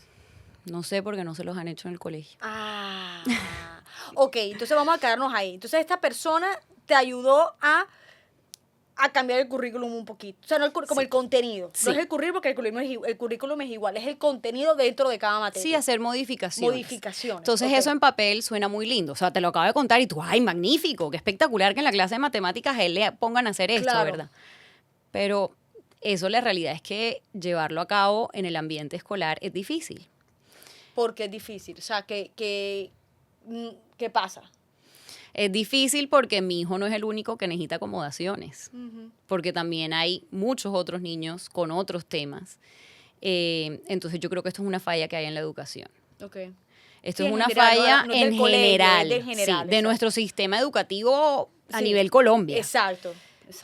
No sé por qué no se los han hecho en el colegio. Ah. Ok, entonces vamos a quedarnos ahí. Entonces esta persona te ayudó a cambiar el currículum un poquito. O sea, no como Sí. el contenido. Sí. No es el currículum porque el currículum es igual. Es el contenido dentro de cada materia. Sí, hacer modificaciones. Modificaciones. Entonces, ok. eso en papel suena muy lindo. O sea, te lo acabo de contar y tú, ¡ay, magnífico! Qué espectacular que en la clase de matemáticas a él le pongan a hacer esto, Claro. ¿verdad? Pero eso, la realidad es que llevarlo a cabo en el ambiente escolar es difícil. Porque es difícil. O sea, ¿qué pasa? Es difícil porque mi hijo no es el único que necesita acomodaciones, porque también hay muchos otros niños con otros temas. Entonces yo creo que esto es una falla que hay en la educación. Ok. Esto Sí, es en una general, falla no es del en colegio, general, es del general, sí, de exacto. nuestro sistema educativo a Sí. nivel Colombia Exacto.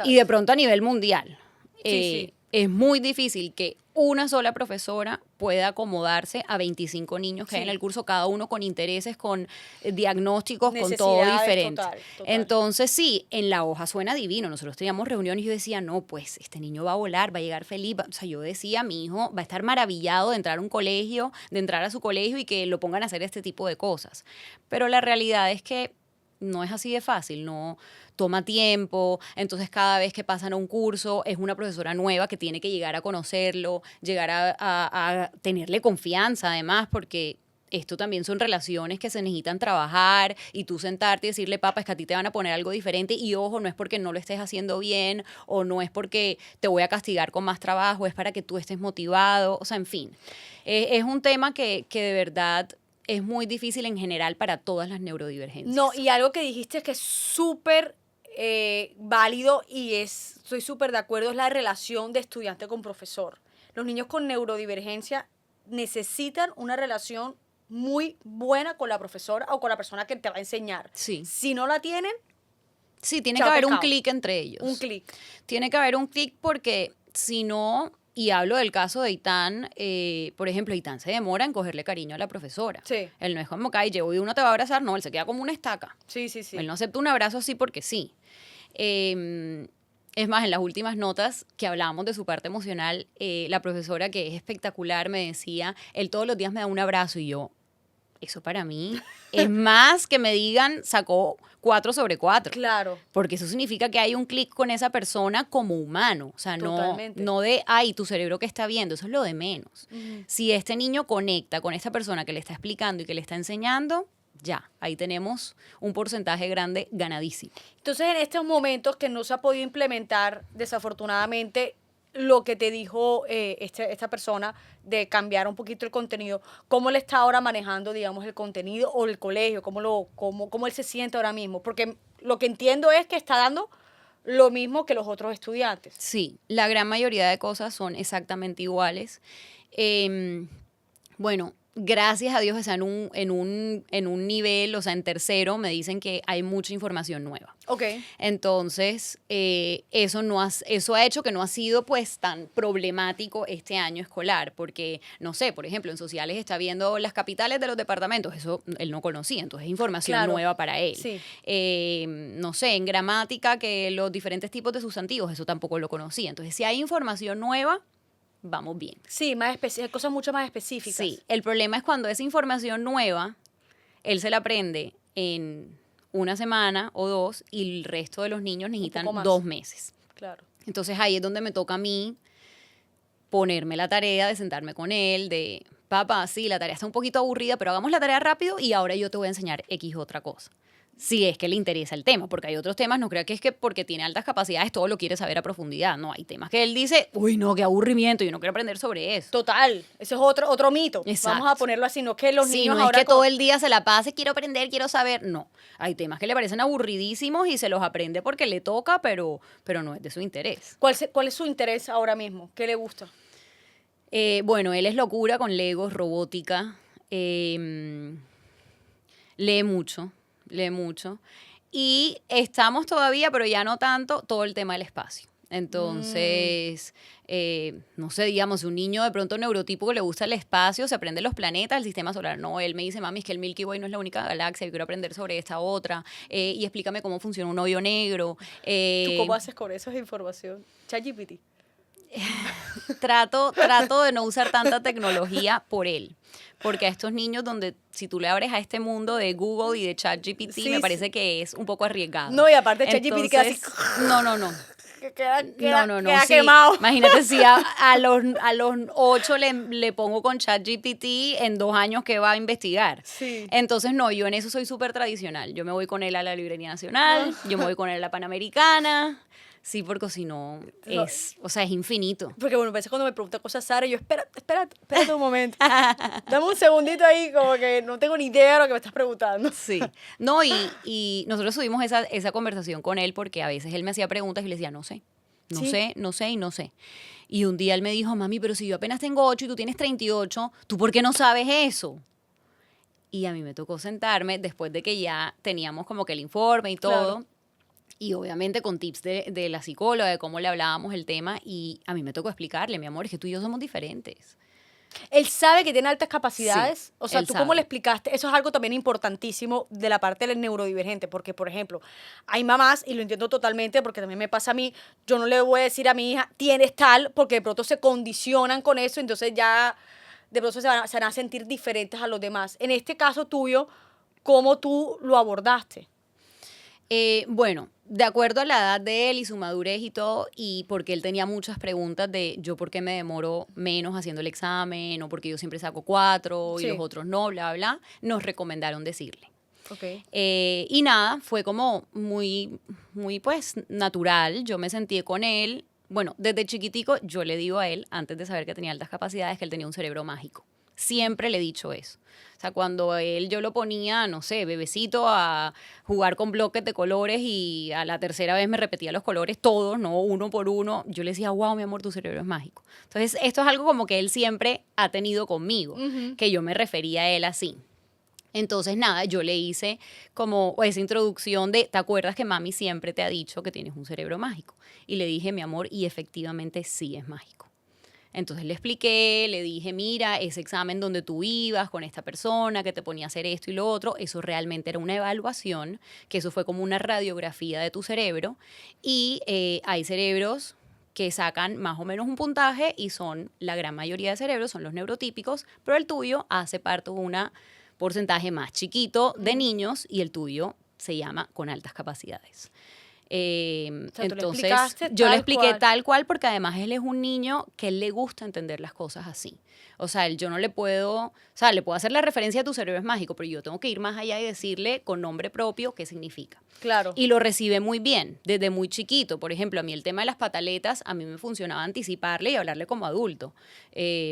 y de pronto a nivel mundial. Sí. Es muy difícil que una sola profesora pueda acomodarse a 25 niños que hay en el curso, cada uno con intereses, con diagnósticos, con todo Necesidades, diferente. total. Entonces, sí, en la hoja suena divino. Nosotros teníamos reuniones y yo decía, no, pues este niño va a volar, va a llegar feliz. O sea, yo decía, mi hijo va a estar maravillado de entrar a un colegio, de entrar a su colegio y que lo pongan a hacer este tipo de cosas. Pero la realidad es que no es así de fácil, no toma tiempo, entonces cada vez que pasan a un curso es una profesora nueva que tiene que llegar a conocerlo, llegar a tenerle confianza además, porque esto también son relaciones que se necesitan trabajar y tú sentarte y decirle, papá, es que a ti te van a poner algo diferente y ojo, no es porque no lo estés haciendo bien o no es porque te voy a castigar con más trabajo, es para que tú estés motivado, o sea, en fin. Es un tema que de verdad es muy difícil en general para todas las neurodivergencias. No, y algo que dijiste que es súper válido y estoy súper de acuerdo, es la relación de estudiante con profesor. Los niños con neurodivergencia necesitan una relación muy buena con la profesora o con la persona que te va a enseñar. Sí. Si no la tienen, Sí, tiene chao, que haber un pescado. clic entre ellos. Un clic. Tiene que haber un clic porque si no, y hablo del caso de Itán, por ejemplo, Itán se demora en cogerle cariño a la profesora. Sí. Él no es como que, llevo y uno te va a abrazar, no, él se queda como una estaca. Sí, sí, sí. Él no acepta un abrazo así porque sí. Es más, en las últimas notas que hablábamos de su parte emocional, la profesora, que es espectacular, me decía, él todos los días me da un abrazo y yo, eso para mí es más que me digan, sacó 4 sobre 4. Claro. Porque eso significa que hay un clic con esa persona como humano. O sea, Totalmente. no de, ay, tu cerebro que está viendo, eso es lo de menos. Si este niño conecta con esta persona que le está explicando y que le está enseñando, ya, ahí tenemos un porcentaje grande ganadísimo. Entonces, en estos momentos que no se ha podido implementar, desafortunadamente, lo que te dijo esta persona de cambiar un poquito el contenido, ¿cómo le está ahora manejando, digamos, el contenido o el colegio? ¿Cómo él se siente ahora mismo? Porque lo que entiendo es que está dando lo mismo que los otros estudiantes. Sí, la gran mayoría de cosas son exactamente iguales. Bueno, gracias a Dios, o sea, en un nivel, o sea, en tercero, me dicen que hay mucha información nueva. Ok. Entonces, eso ha hecho que no ha sido pues tan problemático este año escolar, porque, no sé, por ejemplo, en sociales está viendo las capitales de los departamentos, eso él no conocía, entonces es información Claro. nueva para él. Sí. No sé, en gramática, que los diferentes tipos de sustantivos, eso tampoco lo conocía. Entonces, si hay información nueva, vamos bien. Sí, cosas mucho más específicas. Sí, el problema es cuando esa información nueva, él se la aprende en una semana o 2 y el resto de los niños necesitan poco más. 2 meses. Claro. Entonces ahí es donde me toca a mí ponerme la tarea de sentarme con él, de, papá, sí, la tarea está un poquito aburrida, pero hagamos la tarea rápido y ahora yo te voy a enseñar X otra cosa. si es que le interesa el tema, porque hay otros temas, no creo que es que porque tiene altas capacidades todo lo quiere saber a profundidad, no, hay temas que él dice, uy, no, qué aburrimiento, yo no quiero aprender sobre eso. Total, ese es otro mito. Exacto. Vamos a ponerlo así, no que los Sí, niños no es ahora que todo el día se la pase, quiero aprender, quiero saber, no. Hay temas que le parecen aburridísimos y se los aprende porque le toca, pero no es de su interés. ¿Cuál es su interés ahora mismo? ¿Qué le gusta? Bueno, él es locura con Legos, robótica, lee mucho. Y estamos todavía, pero ya no tanto, todo el tema del espacio. Entonces, no sé, digamos, un niño de pronto neurotípico le gusta el espacio, se aprende los planetas, el sistema solar. No, él me dice, mami, es que el Milky Way no es la única galaxia, yo quiero aprender sobre esta otra. Y explícame cómo funciona un hoyo negro. ¿Tú cómo haces con esa información? ChatGPT. Trato de no usar tanta tecnología por él. Porque a estos niños donde si tú le abres a este mundo de Google y de ChatGPT, Sí, me parece que es un poco arriesgado. No, y aparte ChatGPT queda así. Entonces, no. Queda Sí. quemado. Imagínate si a los 8 le pongo con ChatGPT en 2 años que va a investigar. Sí. Entonces, no, yo en eso soy súper tradicional. Yo me voy con él a la Librería Nacional, yo me voy con él a la Panamericana. Sí, porque si no, es infinito. Porque bueno, a veces cuando me pregunta cosas Sara, yo, espérate un momento. Dame un segundito ahí, como que no tengo ni idea de lo que me estás preguntando. Sí. No, y nosotros tuvimos esa conversación con él porque a veces él me hacía preguntas y le decía, no sé. Y un día él me dijo, mami, pero si yo apenas tengo 8 y tú tienes 38, ¿tú por qué no sabes eso? Y a mí me tocó sentarme después de que ya teníamos como que el informe y todo. Claro. Y obviamente con tips de la psicóloga, de cómo le hablábamos el tema. Y a mí me tocó explicarle, mi amor, es que tú y yo somos diferentes. Él sabe que tiene altas capacidades. Sí, O sea, él ¿tú cómo sabe. le explicaste? Eso es algo también importantísimo de la parte del neurodivergente. Porque, por ejemplo, hay mamás, y lo entiendo totalmente porque también me pasa a mí, yo no le voy a decir a mi hija, tienes tal, porque de pronto se condicionan con eso, entonces ya de pronto se van a sentir diferentes a los demás. En este caso tuyo, ¿cómo tú lo abordaste? Bueno, de acuerdo a la edad de él y su madurez y todo, y porque él tenía muchas preguntas de yo por qué me demoro menos haciendo el examen, o porque yo siempre saco 4 y Sí. los otros no, bla, bla, nos recomendaron decirle. Ok. Y nada, fue como muy, muy pues natural, yo me sentí con él. Bueno, desde chiquitico yo le digo a él, antes de saber que tenía altas capacidades, que él tenía un cerebro mágico. Siempre le he dicho eso. O sea, cuando yo lo ponía, no sé, bebecito, a jugar con bloques de colores y a la tercera vez me repetía los colores todos, no uno por uno, yo le decía, wow, mi amor, tu cerebro es mágico. Entonces, esto es algo como que él siempre ha tenido conmigo, que yo me refería a él así. Entonces, nada, yo le hice como esa introducción de, ¿te acuerdas que mami siempre te ha dicho que tienes un cerebro mágico? Y le dije, mi amor, y efectivamente sí es mágico. Entonces le expliqué, le dije, mira, ese examen donde tú ibas con esta persona que te ponía a hacer esto y lo otro, eso realmente era una evaluación, que eso fue como una radiografía de tu cerebro. Y hay cerebros que sacan más o menos un puntaje y son, la gran mayoría de cerebros son los neurotípicos, pero el tuyo hace parte de un porcentaje más chiquito de niños y el tuyo se llama con altas capacidades. O sea, tú le Entonces, explicaste yo le tal expliqué cual. tal cual porque además él es un niño que le gusta entender las cosas así. O sea, yo no le puedo, o sea, le puedo hacer la referencia a tu cerebro es mágico, pero yo tengo que ir más allá y decirle con nombre propio qué significa. Claro. Y lo recibe muy bien, desde muy chiquito. Por ejemplo, a mí el tema de las pataletas, a mí me funcionaba anticiparle y hablarle como adulto.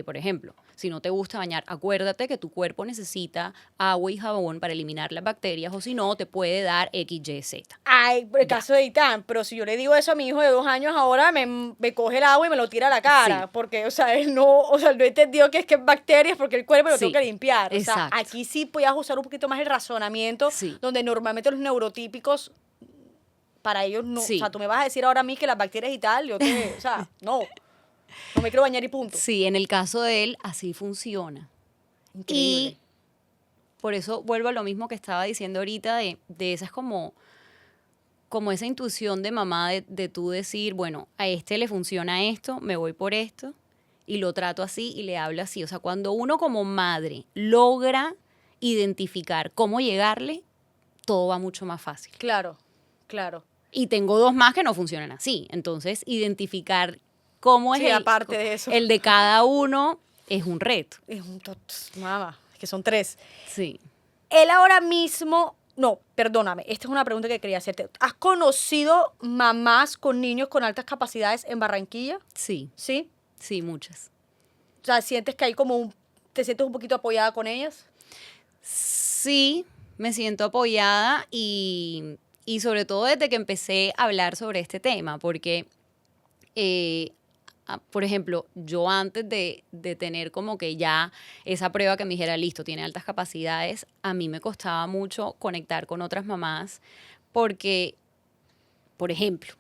Por ejemplo, si no te gusta bañar, acuérdate que tu cuerpo necesita agua y jabón para eliminar las bacterias o si no, te puede dar X, Y, Z. Ay, por el caso de Itán, pero si yo le digo eso a mi hijo de 2 años ahora, me coge el agua y me lo tira a la cara. Sí. Porque, él no entendió que es bacterias porque el cuerpo lo tengo Sí, que limpiar. O sea, exacto. aquí sí podías usar un poquito más el razonamiento, Sí. donde normalmente los neurotípicos, para ellos no. Sí. O sea, tú me vas a decir ahora a mí que las bacterias y tal, o sea, no. No me quiero bañar y punto. Sí, en el caso de él, así funciona. Increíble. Y por eso vuelvo a lo mismo que estaba diciendo ahorita, de esa es como esa intuición de mamá de tú decir, bueno, a este le funciona esto, me voy por esto, y lo trato así y le hablo así. O sea, cuando uno como madre logra identificar cómo llegarle, todo va mucho más fácil. Claro, claro. Y tengo 2 más que no funcionan así. Entonces, identificar cómo es Sí, aparte de eso. el de cada uno es un reto. Mamá, es que son 3. Sí. Él ahora mismo, No, perdóname, esta es una pregunta que quería hacerte. ¿Has conocido mamás con niños con altas capacidades en Barranquilla? Sí, ¿Sí? sí, muchas. O sea, ¿sientes que hay como te sientes un poquito apoyada con ellas? Sí, me siento apoyada y sobre todo desde que empecé a hablar sobre este tema, porque, eh, por ejemplo, yo antes de tener como que ya esa prueba que me dijera, listo, tiene altas capacidades, a mí me costaba mucho conectar con otras mamás porque, por ejemplo,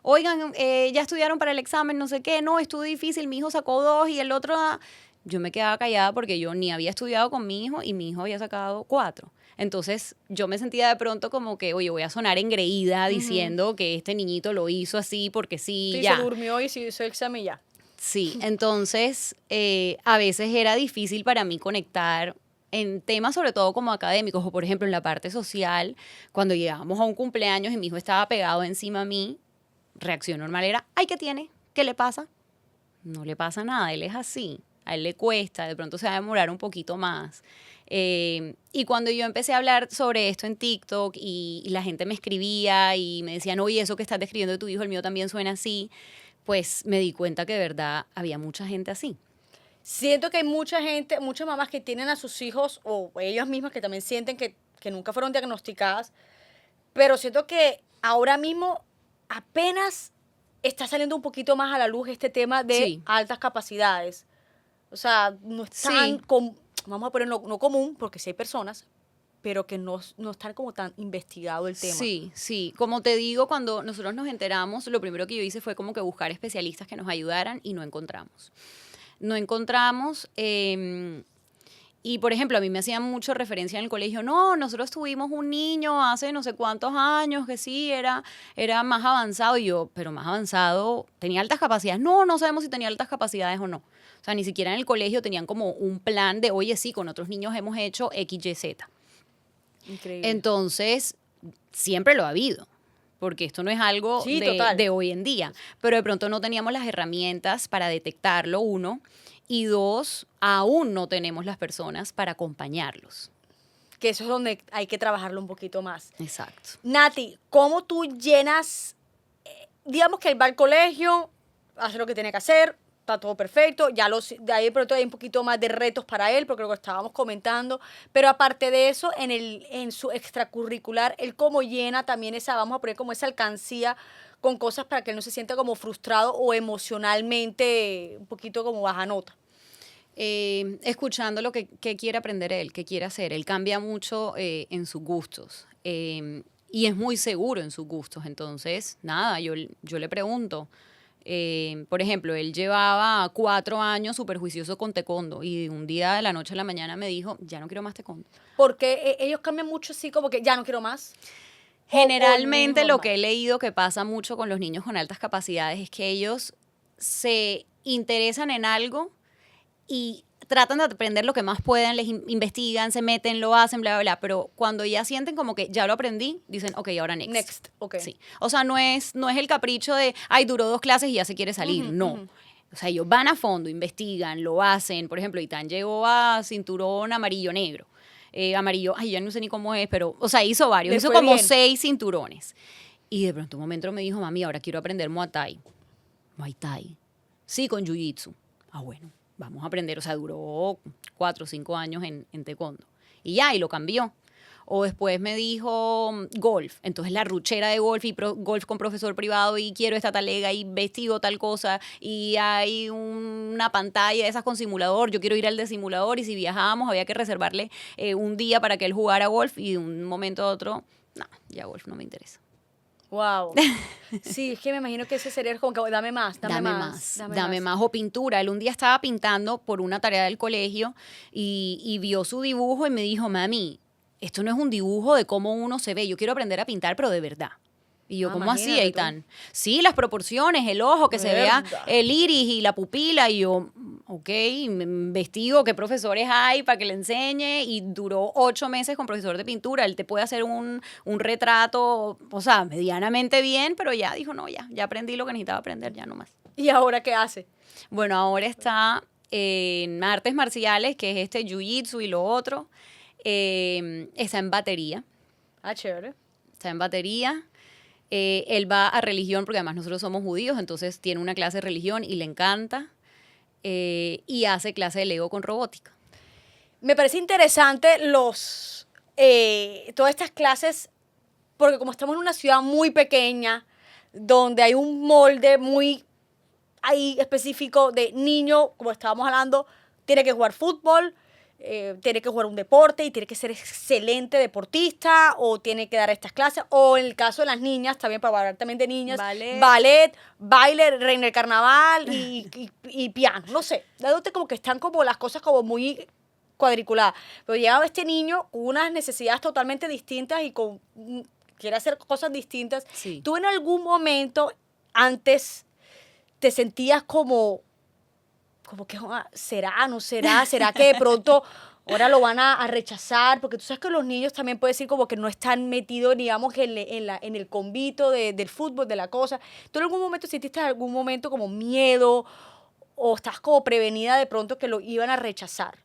oigan, ya estudiaron para el examen, no sé qué, no, estuvo difícil, mi hijo sacó 2 y el otro, yo me quedaba callada porque yo ni había estudiado con mi hijo y mi hijo había sacado 4. Entonces yo me sentía de pronto como que, oye, voy a sonar engreída Ujú. diciendo que este niñito lo hizo así porque sí, Sí, se ya. durmió y se hizo el examen y ya. Sí, entonces a veces era difícil para mí conectar en temas sobre todo como académicos o por ejemplo en la parte social, cuando llegábamos a un cumpleaños y mi hijo estaba pegado encima a mí, reacción normal era, ay, ¿qué tiene? ¿Qué le pasa? No le pasa nada, él es así, a él le cuesta, de pronto se va a demorar un poquito más. Y cuando yo empecé a hablar sobre esto en TikTok y la gente me escribía y me decían, oye, eso que estás describiendo de tu hijo, el mío también suena así, pues me di cuenta que de verdad había mucha gente así. Siento que hay mucha gente, muchas mamás que tienen a sus hijos o ellas mismas que también sienten que nunca fueron diagnosticadas, pero siento que ahora mismo apenas está saliendo un poquito más a la luz este tema de Sí, altas capacidades. O sea, no es tan, sí, vamos a ponerlo, no común, porque sí hay personas, pero que no están como tan investigado el tema. sí, sí. Como te digo, cuando nosotros nos enteramos, lo primero que yo hice fue como que buscar especialistas que nos ayudaran y no encontramos. No encontramos. Y, por ejemplo, a mí me hacían mucho referencia en el colegio, no, nosotros tuvimos un niño hace no sé cuántos años que sí, era más avanzado. Y yo, pero más avanzado, ¿tenía altas capacidades? No, no sabemos si tenía altas capacidades o no. O sea, ni siquiera en el colegio tenían como un plan de, oye, sí, con otros niños hemos hecho X, Y, Z. Increíble. Entonces, siempre lo ha habido, porque esto no es algo Sí, total. de hoy en día, pero de pronto no teníamos las herramientas para detectarlo, uno, y dos, aún no tenemos las personas para acompañarlos. Que eso es donde hay que trabajarlo un poquito más. Exacto. Nati, ¿cómo tú llenas, digamos que él va al colegio, hace lo que tiene que hacer, está todo perfecto, de ahí de pronto hay un poquito más de retos para él, porque lo que estábamos comentando, pero aparte de eso, en su extracurricular, él cómo llena también esa, vamos a poner como esa alcancía con cosas para que él no se sienta como frustrado o emocionalmente un poquito como baja nota. Escuchando lo que quiere aprender él, qué quiere hacer. Él cambia mucho en sus gustos y es muy seguro en sus gustos. Entonces, nada, yo le pregunto. Por ejemplo, él llevaba 4 años súper juicioso con taekwondo y un día de la noche a la mañana me dijo, ya no quiero más taekwondo. Porque ellos cambian mucho así como que ya no quiero más. O el niño es Generalmente lo que normal. he leído que pasa mucho con los niños con altas capacidades es que ellos se interesan en algo y tratan de aprender lo que más pueden, investigan, se meten, lo hacen, bla, bla, bla, pero cuando ya sienten como que ya lo aprendí, dicen, ok, ahora next. Next, ok. Sí. O sea, no es el capricho de, ay, duró 2 clases y ya se quiere salir. Ujú, No. ujú. O sea, ellos van a fondo, investigan, lo hacen. Por ejemplo, Itán llegó a cinturón amarillo-negro. Amarillo, ay, ya no sé ni cómo es, pero, o sea, hizo varios. Le Hizo fue como bien. 6 cinturones. Y de pronto un momento me dijo, mami, ahora quiero aprender Muay Thai. Muay Thai. Sí, con Jiu-Jitsu. Ah, bueno, vamos a aprender. O sea, duró 4 o 5 años en taekwondo. Y ya, y lo cambió. O después me dijo golf. Entonces la ruchera de golf y golf con profesor privado y quiero esta talega y vestido tal cosa y hay una pantalla de esas con simulador. Yo quiero ir al de simulador y si viajábamos había que reservarle un día para que él jugara golf y de un momento a otro, no, ya golf no me interesa. Wow. Sí, es que me imagino que ese sería como que dame más, dame Dame más, más, dame dame más. más. O pintura. Él un día estaba pintando por una tarea del colegio y vio su dibujo y me dijo, mami, esto no es un dibujo de cómo uno se ve. Yo quiero aprender a pintar, pero de verdad. Y yo, Ah, ¿cómo así, imagínate tú. Eitan? Sí, las proporciones, el ojo, que se vea Verdad. el iris y la pupila. Y yo, ok, investigo qué profesores hay para que le enseñe. Y duró 8 meses con profesor de pintura. Él te puede hacer un retrato, o sea, medianamente bien, pero ya dijo, no, ya aprendí lo que necesitaba aprender, ya no más. ¿Y ahora qué hace? Bueno, ahora está en artes marciales, que es este jiu-jitsu y lo otro. Está en batería. Ah, chévere. Está en batería. Él va a religión porque además nosotros somos judíos, entonces tiene una clase de religión y le encanta. Y hace clase de Lego con robótica. Me parece interesante todas estas clases, porque como estamos en una ciudad muy pequeña, donde hay un molde muy ahí específico de niño, como estábamos hablando, tiene que jugar fútbol, tiene que jugar un deporte y tiene que ser excelente deportista, o tiene que dar estas clases, o en el caso de las niñas, también para hablar también de niñas, ballet, baile, reina del carnaval y piano, no sé, dándote como que están como las cosas como muy cuadriculadas, pero llegaba este niño con unas necesidades totalmente distintas y quiere hacer cosas distintas. Sí. ¿Tú en algún momento antes te sentías como que será, no será, será que de pronto ahora lo van a rechazar? Porque tú sabes que los niños también pueden decir como que no están metidos, digamos, en el convito del fútbol, de la cosa. ¿Tú en algún momento sentiste algún momento como miedo o estás como prevenida de pronto que lo iban a rechazar?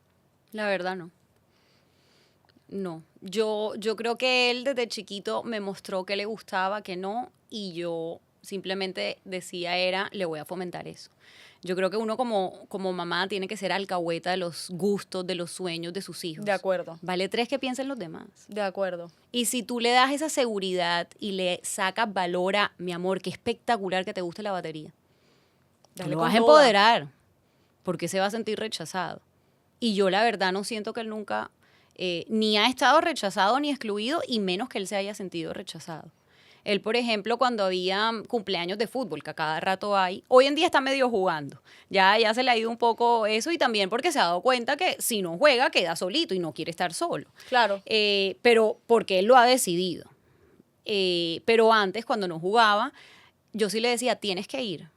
La verdad no. No. Yo creo que él desde chiquito me mostró que le gustaba, que no, y yo simplemente decía le voy a fomentar eso. Yo creo que uno como mamá tiene que ser alcahueta de los gustos, de los sueños de sus hijos. De acuerdo. Vale 3 que piensen los demás. De acuerdo. Y si tú le das esa seguridad y le sacas valor a, mi amor, qué espectacular que te guste la batería. Tú lo vas a empoderar, porque se va a sentir rechazado. Y yo la verdad no siento que él nunca ni ha estado rechazado ni excluido, y menos que él se haya sentido rechazado. Él, por ejemplo, cuando había cumpleaños de fútbol, que a cada rato hay, hoy en día está medio jugando. Ya se le ha ido un poco eso, y también porque se ha dado cuenta que si no juega, queda solito y no quiere estar solo. Claro. Pero porque él lo ha decidido. Pero antes, cuando no jugaba, yo sí le decía, tienes que ir,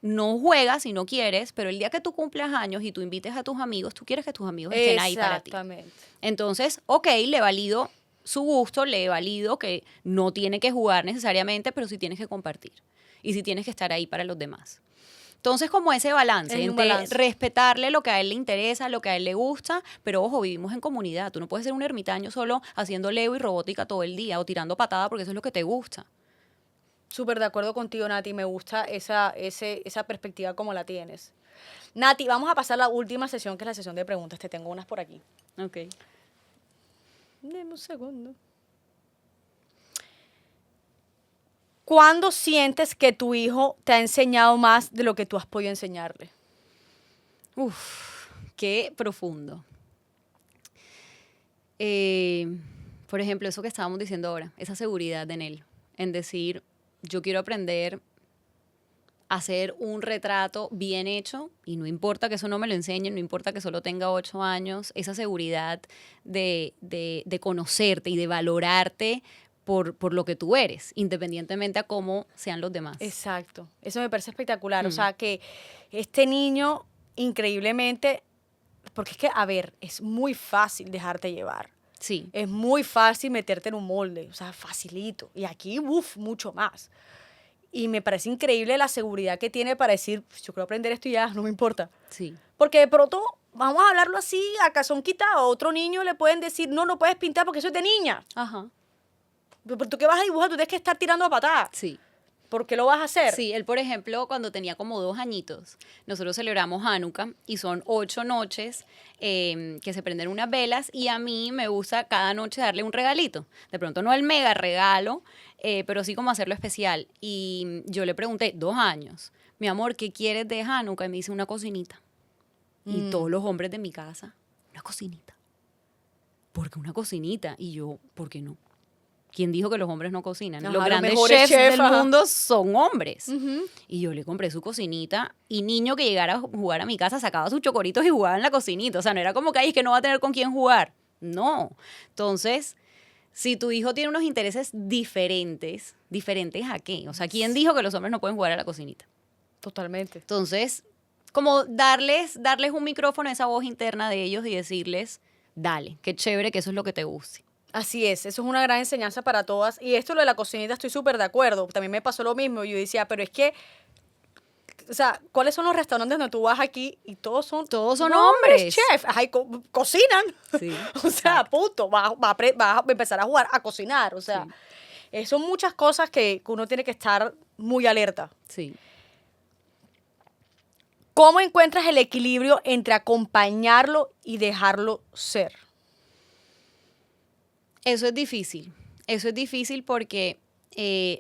no juegas si no quieres, pero el día que tú cumplas años y tú invites a tus amigos, tú quieres que tus amigos estén ahí para ti. Exactamente. Entonces, ok, le valido su gusto, le valido que no tiene que jugar necesariamente, pero sí tienes que compartir y sí tienes que estar ahí para los demás. Entonces, como ese balance entre respetarle lo que a él le interesa, lo que a él le gusta, pero ojo, vivimos en comunidad. Tú no puedes ser un ermitaño solo haciendo Lego y robótica todo el día o tirando patada porque eso es lo que te gusta. Súper de acuerdo contigo, Nati. Me gusta esa perspectiva como la tienes. Nati, vamos a pasar a la última sesión, que es la sesión de preguntas. Te tengo unas por aquí. Ok. Deme un segundo. ¿Cuándo sientes que tu hijo te ha enseñado más de lo que tú has podido enseñarle? Qué profundo. Por ejemplo, eso que estábamos diciendo ahora, esa seguridad en él, en decir, yo quiero aprender a hacer un retrato bien hecho, y no importa que eso no me lo enseñen, no importa que solo tenga 8 años, esa seguridad de conocerte y de valorarte por lo que tú eres, independientemente a cómo sean los demás. Exacto, eso me parece espectacular. O sea, que este niño, increíblemente, porque es que, a ver, es muy fácil dejarte llevar. Sí. Es muy fácil meterte en un molde, o sea, facilito. Y aquí, mucho más. Y me parece increíble la seguridad que tiene para decir, yo quiero aprender esto y ya, no me importa. Sí. Porque de pronto, vamos a hablarlo así, a calzón quitado, a otro niño le pueden decir, no puedes pintar porque eso es de niña. Ajá. Pero tú qué vas a dibujar, tú tienes que estar tirando a patadas. Sí. ¿Por qué lo vas a hacer? Sí, él, por ejemplo, cuando tenía como 2 añitos, nosotros celebramos Hanukkah y son 8 noches que se prenden unas velas, y a mí me gusta cada noche darle un regalito. De pronto no el mega regalo, pero sí como hacerlo especial. Y yo le pregunté, 2 años, mi amor, ¿qué quieres de Hanukkah? Y me dice, una cocinita. Y todos los hombres de mi casa, una cocinita. ¿Por qué una cocinita? Y yo, ¿por qué no? ¿Quién dijo que los hombres no cocinan? Ajá, los grandes los chefs chefs del mundo son hombres. Uh-huh. Y yo le compré su cocinita, y niño que llegara a jugar a mi casa sacaba sus chocoritos y jugaba en la cocinita. O sea, no era como que, ay, es que no va a tener con quién jugar. No. Entonces, si tu hijo tiene unos intereses diferentes, ¿diferentes a qué? O sea, ¿quién dijo que los hombres no pueden jugar a la cocinita? Totalmente. Entonces, como darles un micrófono a esa voz interna de ellos y decirles, dale, qué chévere que eso es lo que te guste. Así es, eso es una gran enseñanza para todas. Y esto, lo de la cocinita, estoy súper de acuerdo. También me pasó lo mismo. Yo decía, pero es que O sea, ¿cuáles son los restaurantes donde tú vas aquí y todos son hombres. chef? Ay, cocinan. Sí, O sea, exacto. punto. Vas a empezar a jugar, a cocinar. O sea, Sí, son muchas cosas que uno tiene que estar muy alerta. sí. ¿Cómo encuentras el equilibrio entre acompañarlo y dejarlo ser? Eso es difícil. Eso es difícil porque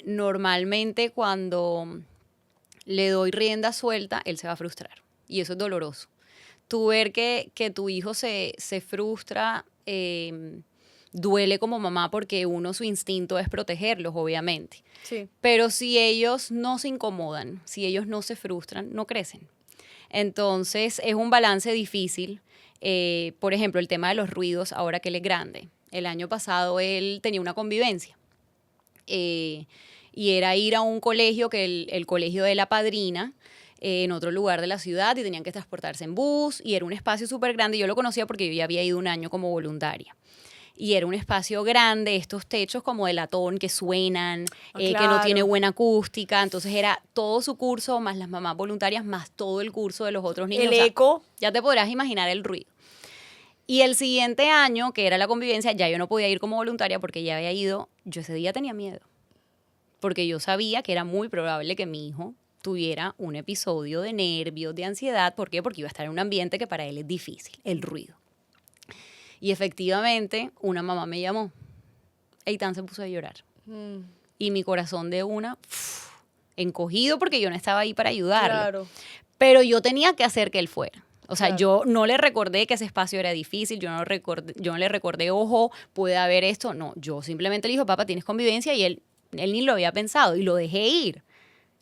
normalmente cuando le doy rienda suelta, él se va a frustrar. Y eso es doloroso. Tú ver que tu hijo se frustra, duele como mamá porque uno su instinto es protegerlos, obviamente. Sí. Pero si ellos no se incomodan, si ellos no se frustran, no crecen. Entonces es un balance difícil. Por ejemplo, el tema de los ruidos, ahora que él es grande. El año pasado él tenía una convivencia. Y era ir a un colegio, que el colegio de la padrina, en otro lugar de la ciudad, y tenían que transportarse en bus, y era un espacio súper grande. Yo lo conocía porque yo ya había ido un año como voluntaria. Y era un espacio grande, estos techos como de latón que suenan, que no tiene Claro. buena acústica. Entonces era todo su curso, más las mamás voluntarias, más todo el curso de los otros niños. El O sea, eco. ya te podrás imaginar el ruido. Y el siguiente año, que era la convivencia, ya yo no podía ir como voluntaria porque ya había ido. Yo ese día tenía miedo, porque yo sabía que era muy probable que mi hijo tuviera un episodio de nervios, de ansiedad. ¿Por qué? Porque iba a estar en un ambiente que para él es difícil, el ruido. Y efectivamente, una mamá me llamó. Eitan se puso a llorar. Mm, Y mi corazón de una, encogido, porque yo no estaba ahí para ayudarlo. claro. Pero yo tenía que hacer que él fuera. O sea, Claro. yo no le recordé que ese espacio era difícil, yo no le recordé, ojo, puede haber esto. No, yo simplemente le dije, papá, tienes convivencia, y él ni lo había pensado, y lo dejé ir.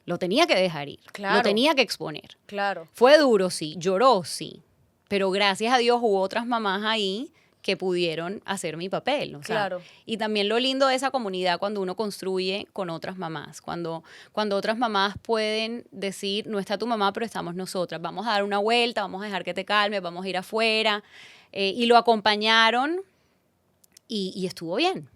Lo tenía que dejar ir, Claro. lo tenía que exponer. Claro. Fue duro, sí, lloró, sí, pero gracias a Dios hubo otras mamás ahí que pudieron hacer mi papel. O sea, Claro. y también lo lindo de esa comunidad cuando uno construye con otras mamás, cuando otras mamás pueden decir, no está tu mamá, pero estamos nosotras, vamos a dar una vuelta, vamos a dejar que te calmes, vamos a ir afuera, y lo acompañaron y estuvo bien.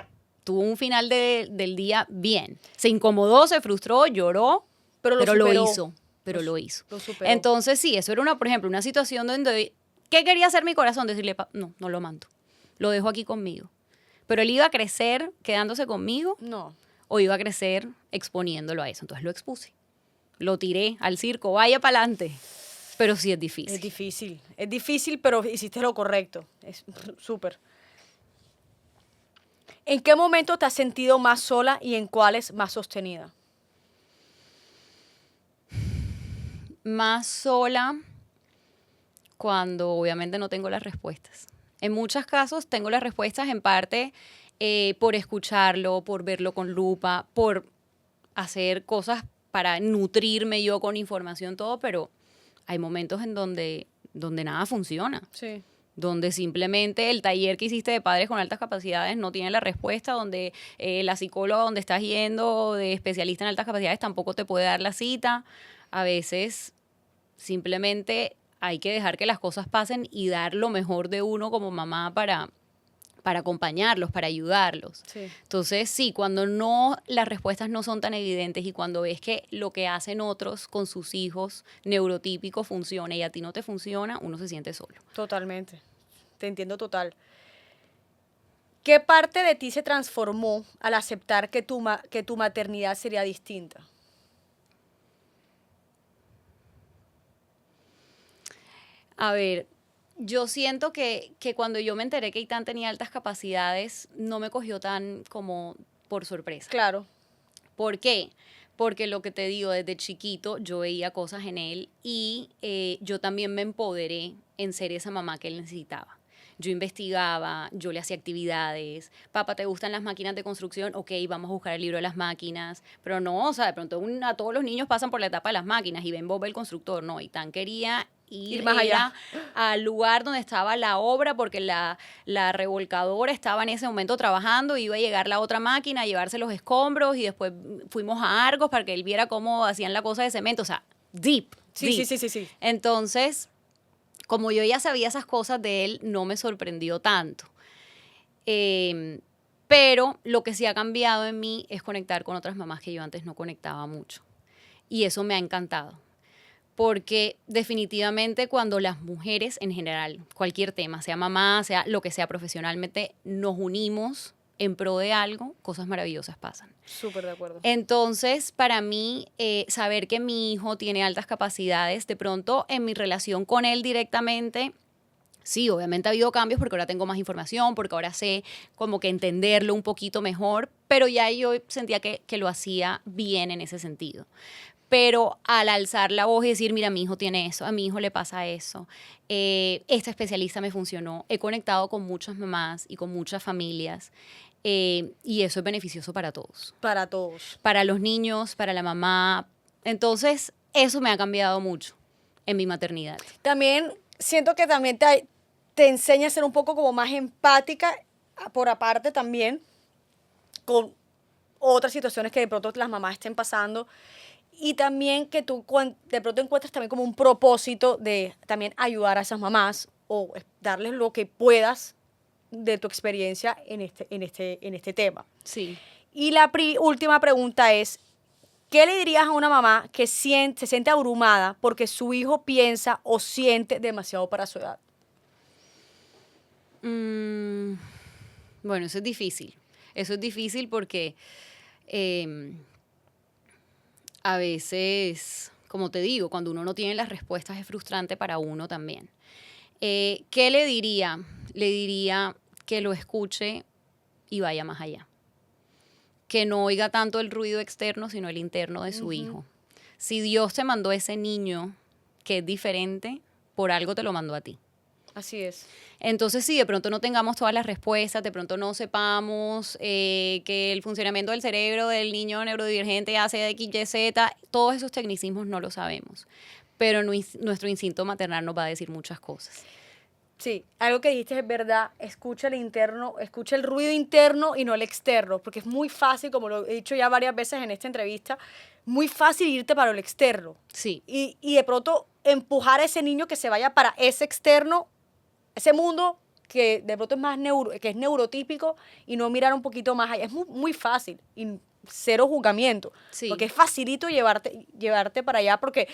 Tuvo un final del día bien. Se incomodó, se frustró, lloró, Pero lo lo superó. hizo. Pero lo hizo. Lo superó. Entonces, sí, eso era por ejemplo, una situación donde, ¿qué quería hacer mi corazón? Decirle, no, no lo mando. Lo dejo aquí conmigo. Pero él iba a crecer quedándose conmigo, No. o iba a crecer exponiéndolo a eso. Entonces lo expuse. Lo tiré al circo, vaya para adelante. Pero sí es difícil. Es difícil. Es difícil, pero hiciste lo correcto. Es súper. ¿En qué momento te has sentido más sola y en cuáles más sostenida? Más sola cuando obviamente no tengo las respuestas. En muchos casos tengo las respuestas en parte por escucharlo, por verlo con lupa, por hacer cosas para nutrirme yo con información, todo, pero hay momentos en donde nada funciona. Sí. Donde simplemente el taller que hiciste de padres con altas capacidades no tiene la respuesta, donde la psicóloga donde estás yendo de especialista en altas capacidades tampoco te puede dar la cita. A veces simplemente hay que dejar que las cosas pasen y dar lo mejor de uno como mamá para acompañarlos, para ayudarlos. Sí. Entonces, sí, cuando las respuestas no son tan evidentes y cuando ves que lo que hacen otros con sus hijos neurotípicos funciona y a ti no te funciona, uno se siente solo. Totalmente. Te entiendo total. ¿Qué parte de ti se transformó al aceptar que tu maternidad sería distinta? A ver, yo siento que cuando yo me enteré que Eitan tenía altas capacidades, no me cogió tan como por sorpresa. Claro. ¿Por qué? Porque lo que te digo, desde chiquito yo veía cosas en él y yo también me empoderé en ser esa mamá que él necesitaba. Yo investigaba, yo le hacía actividades. Papá, ¿te gustan las máquinas de construcción? Ok, vamos a buscar el libro de las máquinas. Pero no, o sea, de pronto a todos los niños pasan por la etapa de las máquinas y ven Bob el constructor. No, Eitan quería ir más allá. al lugar donde estaba la obra porque la revolcadora estaba en ese momento trabajando, iba a llegar la otra máquina a llevarse los escombros y después fuimos a Argos para que él viera cómo hacían la cosa de cemento. O sea, deep. Sí, sí, sí, sí. Entonces, como yo ya sabía esas cosas de él, no me sorprendió tanto. Pero lo que sí ha cambiado en mí es conectar con otras mamás que yo antes no conectaba mucho. Y eso me ha encantado. porque definitivamente cuando las mujeres en general, cualquier tema, sea mamá, sea lo que sea profesionalmente, nos unimos en pro de algo, cosas maravillosas pasan. Súper de acuerdo. Entonces, para mí, saber que mi hijo tiene altas capacidades, de pronto en mi relación con él directamente, sí, obviamente ha habido cambios porque ahora tengo más información, porque ahora sé como que entenderlo un poquito mejor, pero ya yo sentía que lo hacía bien en ese sentido. Pero al alzar la voz y decir, mira, mi hijo tiene eso, a mi hijo le pasa eso, esta especialista me funcionó, he conectado con muchas mamás y con muchas familias, y eso es beneficioso para todos. Para todos. Para los niños, para la mamá. Entonces, eso me ha cambiado mucho en mi maternidad. También siento que también te enseña a ser un poco como más empática, por aparte también, con otras situaciones que de pronto las mamás estén pasando. Y también que tú de pronto encuentres también como un propósito de también ayudar a esas mamás o darles lo que puedas de tu experiencia en este tema. Sí. Y la última pregunta es, ¿qué le dirías a una mamá que se siente abrumada porque su hijo piensa o siente demasiado para su edad? Bueno, eso es difícil. Eso es difícil porque a veces, como te digo, cuando uno no tiene las respuestas es frustrante para uno también. ¿Qué le diría? Le diría que lo escuche y vaya más allá. Que no oiga tanto el ruido externo, sino el interno de su hijo. Si Dios te mandó ese niño que es diferente, por algo te lo mandó a ti. Así es. Entonces, sí, de pronto no tengamos todas las respuestas, de pronto no sepamos que el funcionamiento del cerebro del niño neurodivergente hace X, Y, Z, todos esos tecnicismos no lo sabemos, pero nuestro instinto maternal nos va a decir muchas cosas. Sí, algo que dijiste es verdad, escucha el interno, escucha el ruido interno y no el externo, porque es muy fácil, como lo he dicho ya varias veces en esta entrevista, muy fácil irte para el externo. Sí. Y de pronto empujar a ese niño que se vaya para ese externo, ese mundo que de pronto es más que es neurotípico y no mirar un poquito más allá. Es muy, muy fácil y cero juzgamiento, Sí. porque es facilito llevarte para allá porque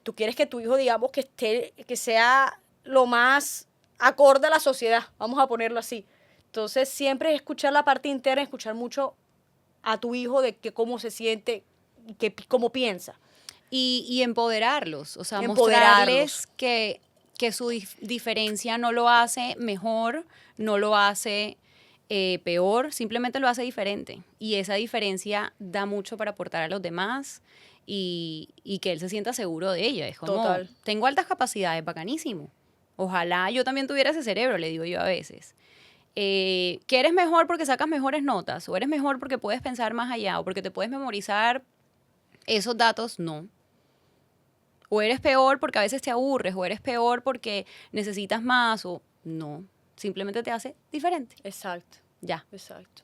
tú quieres que tu hijo, digamos, que sea lo más acorde a la sociedad, vamos a ponerlo así. Entonces, siempre escuchar la parte interna, escuchar mucho a tu hijo de que cómo se siente y cómo piensa. Y empoderarlos, o sea, Empoderarlos. mostrarles que su diferencia no lo hace mejor, no lo hace peor, simplemente lo hace diferente. Y esa diferencia da mucho para aportar a los demás y que él se sienta seguro de ella. Es como, Total. tengo altas capacidades, bacanísimo. Ojalá yo también tuviera ese cerebro, le digo yo a veces. Que eres mejor porque sacas mejores notas, o eres mejor porque puedes pensar más allá, o porque te puedes memorizar esos datos, no. O eres peor porque a veces te aburres, o eres peor porque necesitas más, o no. Simplemente te hace diferente. Exacto. Ya. Exacto.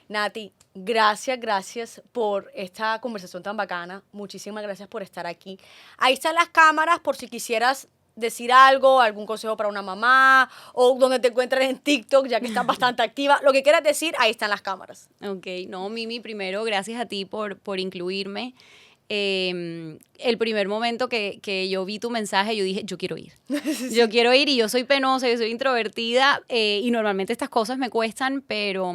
Nati, gracias por esta conversación tan bacana. Muchísimas gracias por estar aquí. Ahí están las cámaras por si quisieras decir algo, algún consejo para una mamá o donde te encuentres en TikTok, ya que estás bastante activa. Lo que quieras decir, ahí están las cámaras. Ok, no, Mimi, primero, gracias a ti por incluirme. El primer momento que yo vi tu mensaje, yo dije, yo quiero ir. Sí. Yo quiero ir y yo soy penosa, yo soy introvertida y normalmente estas cosas me cuestan, pero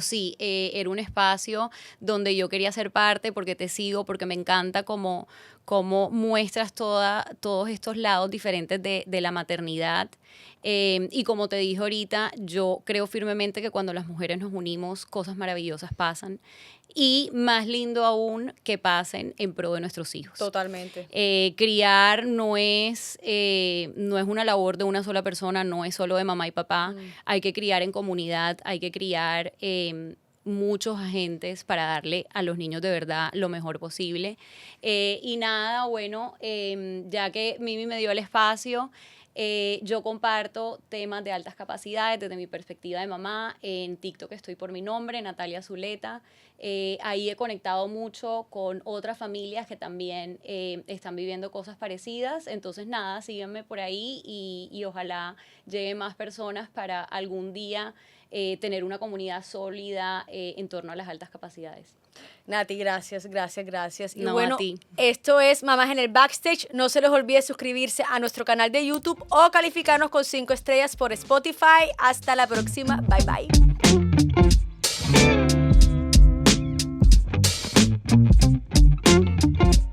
sí, era un espacio donde yo quería ser parte porque te sigo, porque me encanta cómo muestras todos estos lados diferentes de la maternidad. Y como te dije ahorita, yo creo firmemente que cuando las mujeres nos unimos, cosas maravillosas pasan. Y más lindo aún que pasen en pro de nuestros hijos. Totalmente. Criar no es una labor de una sola persona, no es solo de mamá y papá. Hay que criar en comunidad, hay que criar muchos agentes para darle a los niños de verdad lo mejor posible. Y nada, bueno, ya que Mimi me dio el espacio, yo comparto temas de altas capacidades desde mi perspectiva de mamá. En TikTok estoy por mi nombre, Natalia Zuleta. Ahí he conectado mucho con otras familias que también están viviendo cosas parecidas. Entonces, nada, síganme por ahí y ojalá lleguen más personas para algún día tener una comunidad sólida en torno a las altas capacidades. Nati, gracias. Y No, bueno, a ti. esto es Mamás en el Backstage. No se les olvide suscribirse a nuestro canal de YouTube o calificarnos con 5 estrellas por Spotify. Hasta la próxima. Bye, bye.